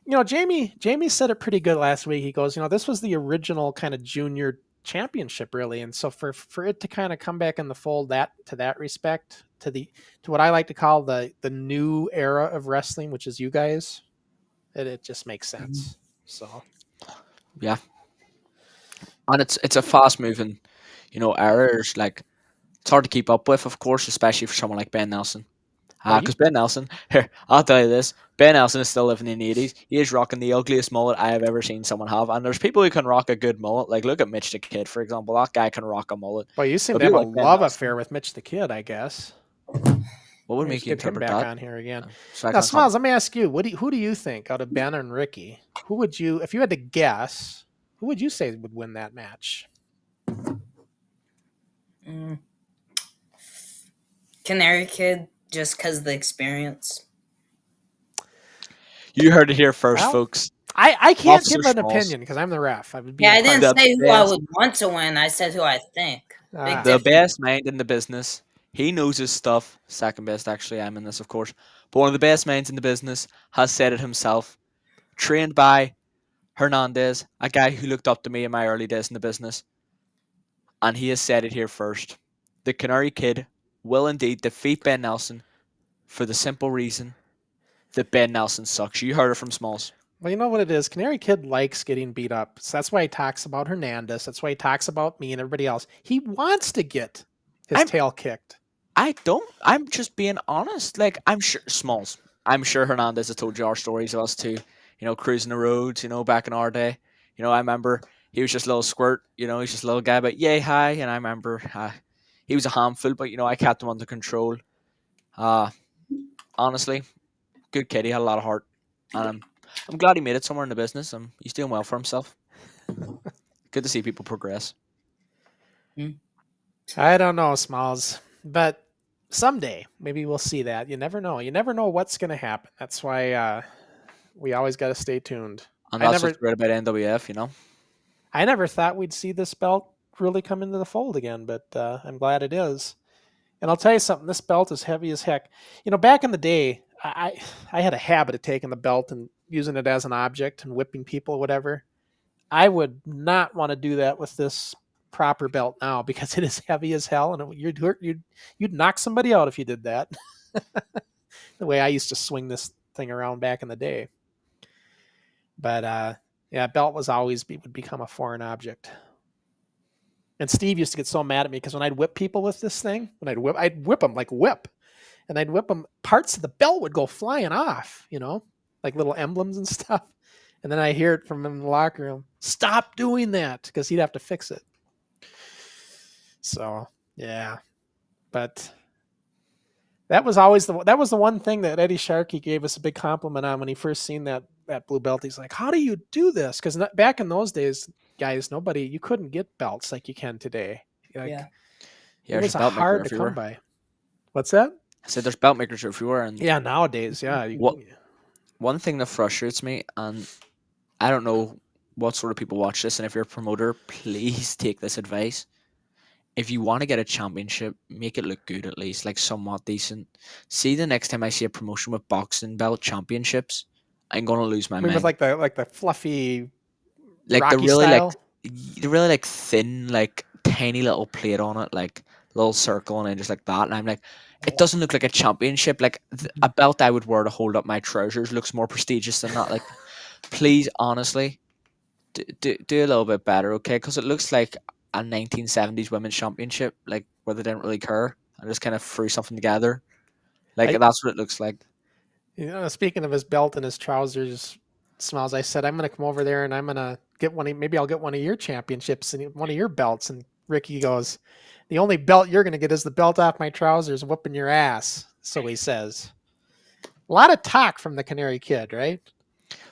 you know, Jamie said it pretty good last week. He goes, you know, this was the original kind of junior championship, really, and so for it to kind of come back in the fold to that respect to what I like to call the new era of wrestling, which is you guys, it just makes sense. So Yeah, and it's a fast moving, you know, era. It's like it's hard to keep up with, of course, especially for someone like Ben Nelson. Because Ben Nelson, here, I'll tell you this, Ben Nelson is still living in the 80s. He is rocking the ugliest mullet I have ever seen someone have. And there's people who can rock a good mullet. Like, look at Mitch the Kid, for example. That guy can rock a mullet. Well, you seem But to have a people like Ben love Nelson, affair with Mitch the Kid, I guess. what would Let's make you get him interpret back that? on here again. So I Now, can't Smiles, let me ask you, who do you think out of Ben and Ricky? Who would you, if you had to guess, who would you say would win that match? Canary Kid, just because of the experience. You heard it here first, Well, folks. I can't Officer give an Smalls. opinion because I'm the ref. I would be Yeah, I impartial. didn't The say who I best. would want to win. I said who I think. Ah. Big The difference. best mind in the business. He knows his stuff. Second best, actually. I'm in this, of course. But one of the best minds in the business has said it himself. Trained by Hernandez, a guy who looked up to me in my early days in the business. And he has said it here first. The Canary Kid will indeed defeat Ben Nelson for the simple reason that Ben Nelson sucks. You heard it from Smalls. Well, you know what it is? Canary Kid likes getting beat up. So that's why he talks about Hernandez. That's why he talks about me and everybody else. He wants to get his tail kicked. I don't. I'm just being honest. Like, I'm sure Smalls. I'm sure Hernandez has told you our stories of us too. You know, cruising the roads. You know, back in our day. You know, I remember he was just a little squirt. You know, he's just a little guy, but yay high. And I remember he was a handful, but you know, I kept him under control. Honestly, good kid. He had a lot of heart, and I'm glad he made it somewhere in the business. He's doing well for himself. Good to see people progress. I don't know, Smalls, but someday maybe we'll see that. You never know. You never know what's going to happen. That's why we always got to stay tuned. And that's what's great about NWF, you know. I never thought we'd see this belt really come into the fold again, but I'm glad it is. And I'll tell you something, this belt is heavy as heck. You know, back in the day, I had a habit of taking the belt and using it as an object and whipping people or whatever. I would not want to do that with this proper belt now because it is heavy as hell, and you'd knock somebody out if you did that. The way I used to swing this thing around back in the day. But yeah, belt would become a foreign object. And Steve used to get so mad at me because when I'd whip people with this thing, I'd whip them like whip. And I'd whip them, parts of the belt would go flying off, you know, like little emblems and stuff. And then I hear it from him in the locker room, stop doing that, because he'd have to fix it. So, yeah. But that was the one thing that Eddie Sharkey gave us a big compliment on when he first seen that that blue belt. He's like, how do you do this? Because back in those days, guys, you couldn't get belts like you can today. Like, Yeah. Yeah, it there's was a belt maker hard to come everywhere. by. What's that? I said there's belt makers everywhere, and Yeah, nowadays, yeah. one thing that frustrates me, and I don't know what sort of people watch this, and if you're a promoter, please take this advice. If you want to get a championship, make it look good at least, like somewhat decent. See, the next time I see a promotion with boxing belt championships, I'm gonna lose my I mean, with mind. like the fluffy Like Rocky style. they're really like thin, like tiny little plate on it, like little circle, and then just like that. And I'm like, it doesn't look like a championship. Like a belt I would wear to hold up my trousers looks more prestigious than that. Like, please, honestly, do a little bit better, okay? Because it looks like a 1970s women's championship, like where they didn't really care and just kind of threw something together. Like that's what it looks like. Speaking of his belt and his trousers smells, I said I'm going to come over there and I'm going to get maybe I'll get one of your championships and one of your belts. And Ricky goes, the only belt you're going to get is the belt off my trousers, whooping your ass. So he says. A lot of talk from the Canary Kid, right?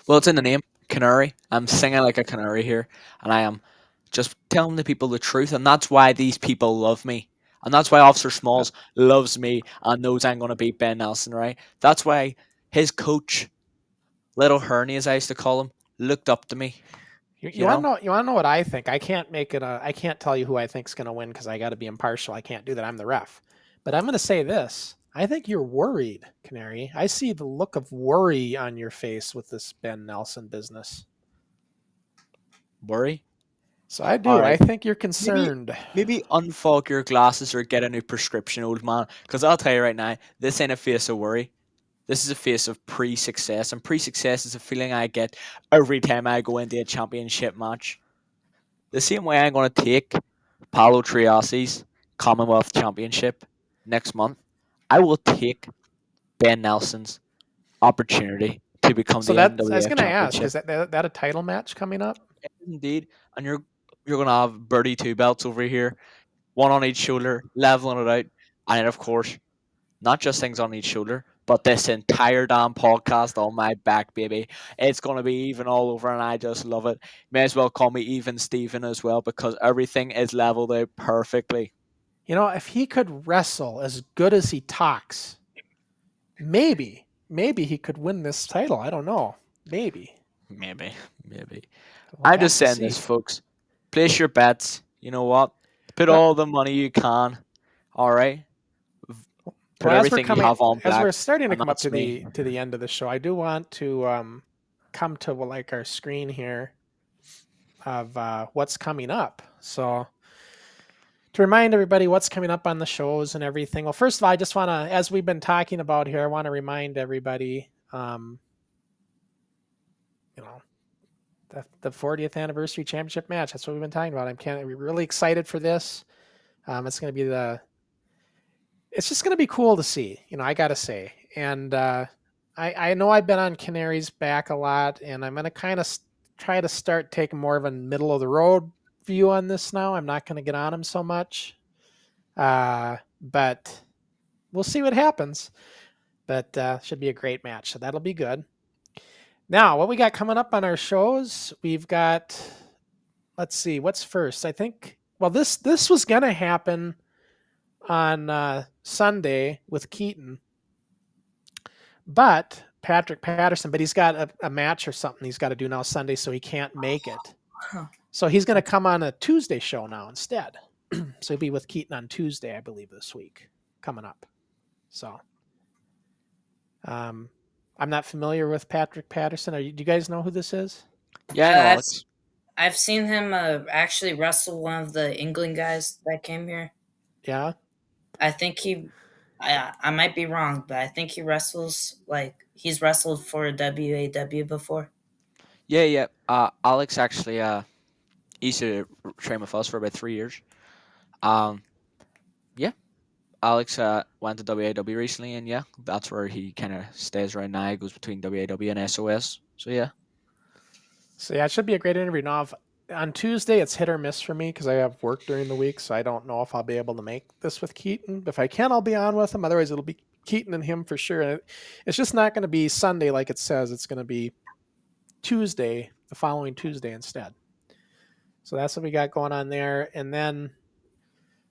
Well, it's in the name, Canary. I'm singing like a canary here, and I am just telling the people the truth, and that's why these people love me. And that's why Officer Smalls loves me and knows I'm going to beat Ben Nelson, right? That's why his coach, Little Herney, as I used to call him, looked up to me. You want to know? You want to know what I think? I can't make it. I can't tell you who I think's going to win because I got to be impartial. I can't do that. I'm the ref. But I'm going to say this. I think you're worried, Canary. I see the look of worry on your face with this Ben Nelson business. Worry? So I do. Right. I think you're concerned. Maybe unfog your glasses or get a new prescription, old man. Because I'll tell you right now, this ain't a face of worry. This is a face of pre-success. And pre-success is a feeling I get every time I go into a championship match. The same way I'm going to take Paulo Triasi's Commonwealth Championship next month, I will take Ben Nelson's opportunity to become So the I NWF was going to ask, Championship. is that a title match coming up? Indeed, and you're gonna have Birdie two belts over here, one on each shoulder, leveling it out, and then of course, not just things on each shoulder, but this entire damn podcast on my back, baby. It's gonna be even all over, and I just love it. May as well call me Even Steven as well because everything is leveled out perfectly. You know, if he could wrestle as good as he talks, maybe he could win this title. I don't know. Maybe. Maybe. We'll I'm have just to saying see. this, folks. Place your bets. You know what? Put all the money you can. All right. Put everything you have on black. As we're starting to and come up that's to me. the end of the show, I do want to come to like our screen here of what's coming up. So to remind everybody what's coming up on the shows and everything. Well, first of all, I just want to, as we've been talking about here, I want to remind everybody, the 40th anniversary championship match. That's what we've been talking about. I'm really excited for this. It's going to be it's just going to be cool to see, I got to say. And I know I've been on Canary's back a lot, and I'm going to kind of try to start taking more of a middle of the road view on this now. I'm not going to get on him so much. But we'll see what happens. But should be a great match, so that'll be good. Now, what we got coming up on our shows, we've got, let's see, what's first? I think, well, this was going to happen on Sunday with Keaton, but Patrick Patterson, but he's got a match or something he's got to do now Sunday, so he can't make it. So he's going to come on a Tuesday show now instead. So he'll be with Keaton on Tuesday, I believe, this week coming up. So, I'm not familiar with Patrick Patterson. Do you guys know who this is? Yeah, I know, Alex. I've seen him actually wrestle one of the England guys that came here. Yeah. I think I might be wrong, but I think he wrestles, he's wrestled for a WAW before. Yeah. Alex actually used to train with us for about 3 years. Yeah. Alex went to WAW recently, and yeah, that's where he kind of stays right now. He goes between WAW and SOS. So yeah. So yeah, it should be a great interview. Now, on Tuesday, it's hit or miss for me because I have work during the week, so I don't know if I'll be able to make this with Keaton. If I can, I'll be on with him. Otherwise, it'll be Keaton and him for sure. And it's just not going to be Sunday like it says. It's going to be Tuesday, the following Tuesday instead. So that's what we got going on there. And then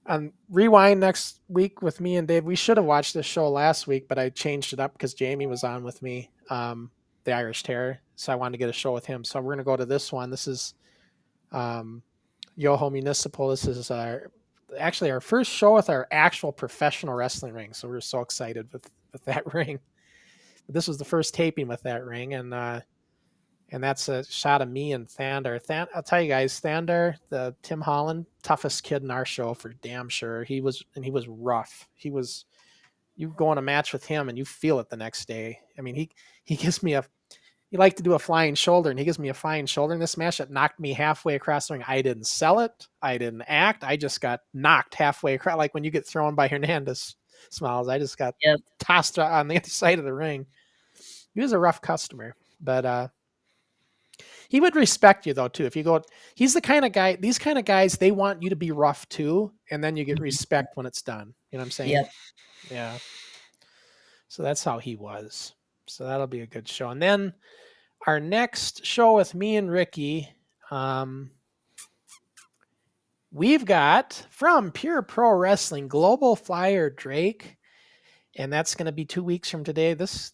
on Rewind next week with me and Dave, we should have watched this show last week, but I changed it up because Jamie was on with me, the Irish Terror. So I wanted to get a show with him. So we're going to go to this one. This is Yoho Municipal. This is actually our first show with our actual professional wrestling ring. So we're so excited with that ring. But this was the first taping with that ring. And that's a shot of me and Thander. I'll tell you guys, Thander, the Tim Holland, toughest kid in our show for damn sure. He was rough. You go on a match with him and you feel it the next day. I mean, he gives me he liked to do a flying shoulder, and he gives me a flying shoulder in this match that knocked me halfway across the ring. I didn't sell it. I didn't act. I just got knocked halfway across. Like when you get thrown by Hernandez, Smiles, I just got tossed on the other side of the ring. He was a rough customer, but he would respect you though too. If you go, he's the kind of guy. These kind of guys, they want you to be rough too, and then you get respect when it's done. You know what I'm saying? Yep. Yeah. So that's how he was. So that'll be a good show. And then our next show with me and Ricky, we've got from Pure Pro Wrestling, Global Flyer Drake, and that's going to be 2 weeks from today. He's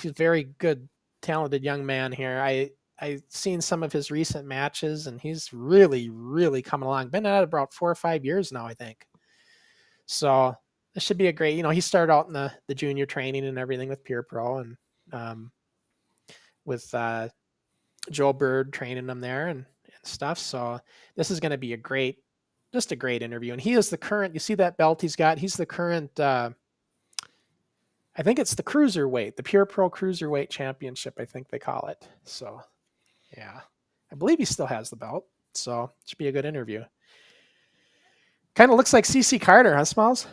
a very good, talented young man here. I've seen some of his recent matches, and he's really, really coming along. Been at it about 4 or 5 years now, I think. So this should be a great, he started out in the junior training and everything with Pure Pro, and with Joe Bird training him there and stuff. So this is going to be just a great interview. And he is the current, you see that belt he's got? He's the current, I think it's the cruiserweight, the Pure Pro Cruiserweight Championship, I think they call it. So yeah, I believe he still has the belt. So it should be a good interview. Kind of looks like CC Carter, huh, Smalls?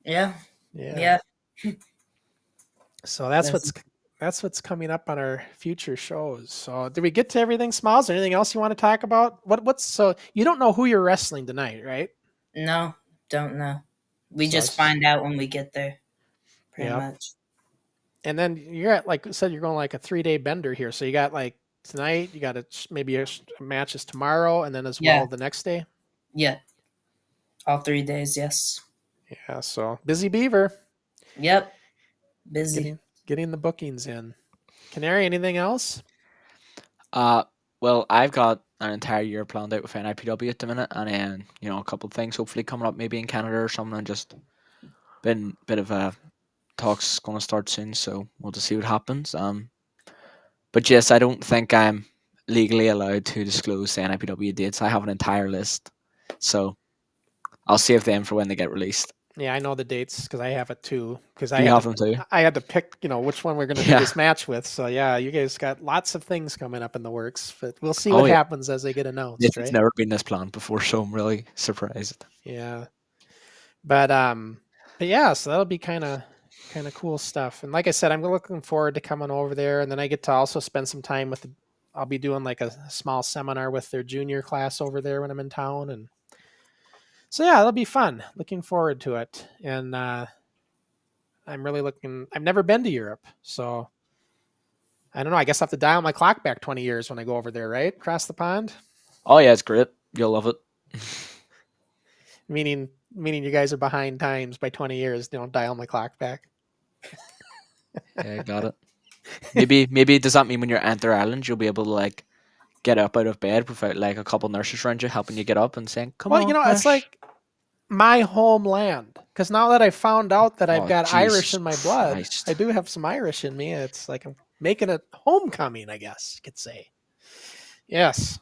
Yeah. So that's what's coming up on our future shows. So did we get to everything, Smalls? Anything else you want to talk about? So you don't know who you're wrestling tonight, right? No, don't know. We just find out when we get there. Pretty much. And then you're at, like I said, you're going like a 3-day bender here. So you got like tonight, you got maybe a match is tomorrow, and then as well the next day. Yeah. All 3 days, yes. Yeah, so busy beaver. Yep. Busy. Getting the bookings in. Canary, anything else? Well, I've got an entire year planned out with NIPW at the minute, and then a couple of things hopefully coming up, maybe in Canada or something. And just been a bit of a talks going to start soon, so we'll just see what happens. But yes, I don't think I'm legally allowed to disclose the NIPW dates. I have an entire list, so I'll save them for when they get released. Yeah, I know the dates because I have it too. Because I have them too. I had to pick, which one we're going to do this match with. So yeah, you guys got lots of things coming up in the works, but we'll see what happens as they get announced. It's never been this planned before, so I'm really surprised. Yeah, but yeah, so that'll be kind of cool stuff. And like I said, I'm looking forward to coming over there, and then I get to also spend some time with. I'll be doing like a small seminar with their junior class over there when I'm in town, and. So yeah, it'll be fun. Looking forward to it. And I'm really I've never been to Europe. So I don't know. I guess I have to dial my clock back 20 years when I go over there, right? Across the pond. Oh yeah, it's great. You'll love it. Meaning you guys are behind times by 20 years. Don't dial my clock back. Yeah, got it. Maybe does that mean when you're Enter Island, you'll be able to get up out of bed without a couple nurses around you helping you get up and saying, "Come on." Well, it's like my homeland. Because now that I found out that I've got Irish in my blood, Christ. I do have some Irish in me. It's like I'm making a homecoming, I guess you could say. Yes.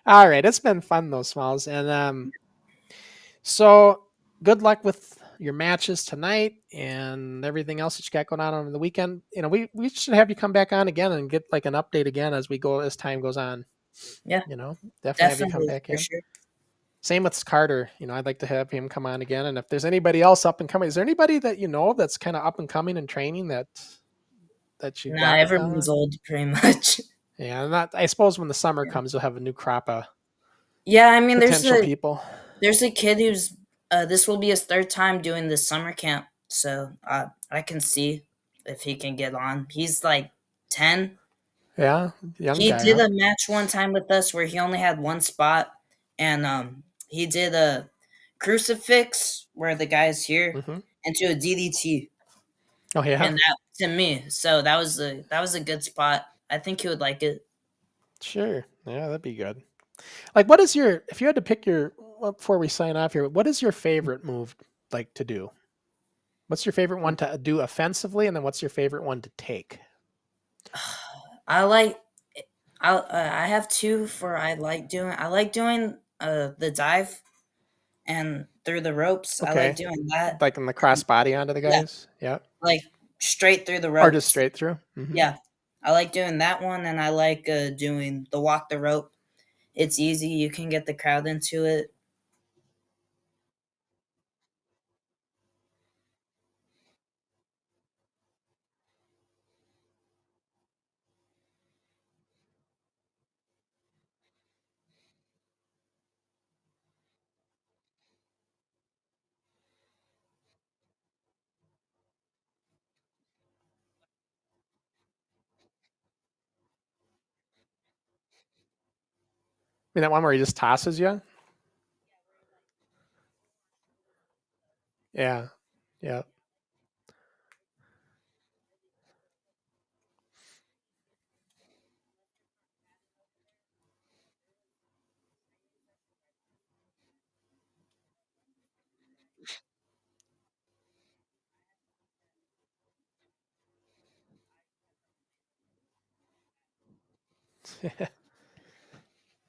All right. It's been fun though, Smalls. And so good luck with your matches tonight and everything else that you got going on over the weekend. We should have you come back on again and get an update again as time goes on. Yeah. Definitely have you come back in. Sure. Same with Carter. I'd like to have him come on again. And if there's anybody else up and coming, is there anybody that that's kind of up and coming and training that you? Nah, everyone's old pretty much. Yeah, and I suppose when the summer comes, you'll have a new crop of. Yeah, I mean, people. There's a kid who's this will be his 3rd time doing this summer camp, so I can see if he can get on. He's 10. Yeah, young He guy. did Huh? a match one time with us where he only had one spot, and he did a crucifix where the guy's here Hmm. into a DDT, Oh yeah, and that to me, so that was a good spot. I think he would like it. sure. Yeah, that'd be good. Like, what is your? If you had to pick your before we sign off here, what is your favorite move like to do? What's your favorite one to do offensively, and then what's your favorite one to take? I like. I have two for I like doing. I like doing the dive and through the ropes. I like Okay, doing that. like in the cross body onto the Yeah, guys. Yeah, like straight through the or just ropes. straight through. Hmm. Yeah, I like doing that one, and I like doing the walk the rope. It's easy. You can get the crowd into it. I mean that one where he just tosses you. Yeah, yeah.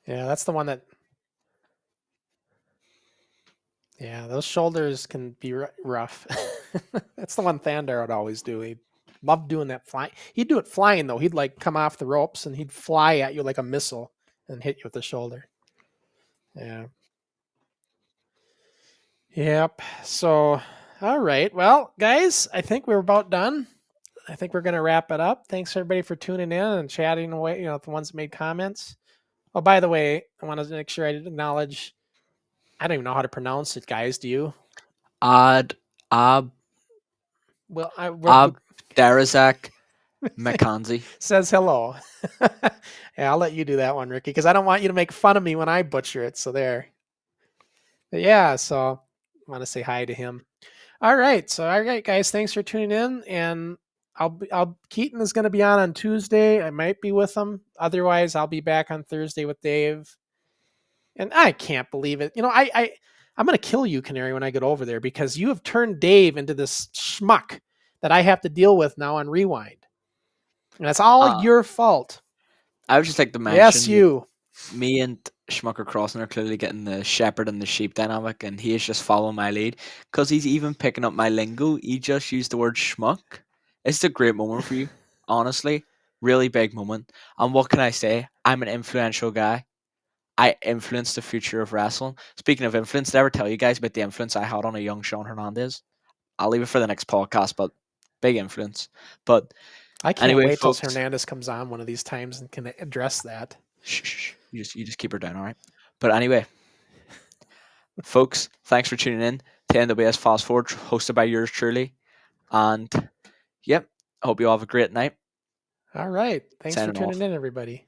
Yeah, that's the one that. Yeah, those shoulders can be rough. That's the one Thandar would always do. He loved doing that flying. He'd do it flying though. He'd like come off the ropes and he'd fly at you like a missile and hit you with the shoulder. Yeah. Yep. So, all right. Well, guys, I think we're about done. I think we're going to wrap it up. Thanks everybody for tuning in and chatting away. The ones that made comments. Oh, by the way, I want to make sure I acknowledge. I don't even know how to pronounce it, guys. Do you? Ad Ab Well, Ab Darazak McKenzie. says hello. Yeah, I'll let you do that one, Ricky, because I don't want you to make fun of me when I butcher it. So there. But yeah, so I want to say hi to him. All right, so all right, guys, thanks for tuning in, and Keaton is going to be on Tuesday. I might be with him. Otherwise, I'll be back on Thursday with Dave. And I can't believe it. I'm going to kill you, Canary, when I get over there because you have turned Dave into this schmuck that I have to deal with now on Rewind. And that's all your fault. I would just like to mention Yes, you. me and Schmucker Crossen are clearly getting the shepherd and the sheep dynamic, and he is just following my lead because he's even picking up my lingo. He just used the word schmuck. It's a great moment for you, honestly. Really big moment. And what can I say? I'm an influential guy. I influence the future of wrestling. Speaking of influence, did I ever tell you guys about the influence I had on a young Sean Hernandez? I'll leave it for the next podcast, but big influence. But I can't anyway, wait till folks, Hernandez comes on one of these times and can address that. shh. You just keep her down, all right? But anyway, folks, thanks for tuning in to NWS Fast Forward, hosted by yours truly. And yep, I hope you all have a great night. All right. Thanks for Signing tuning off. in, everybody.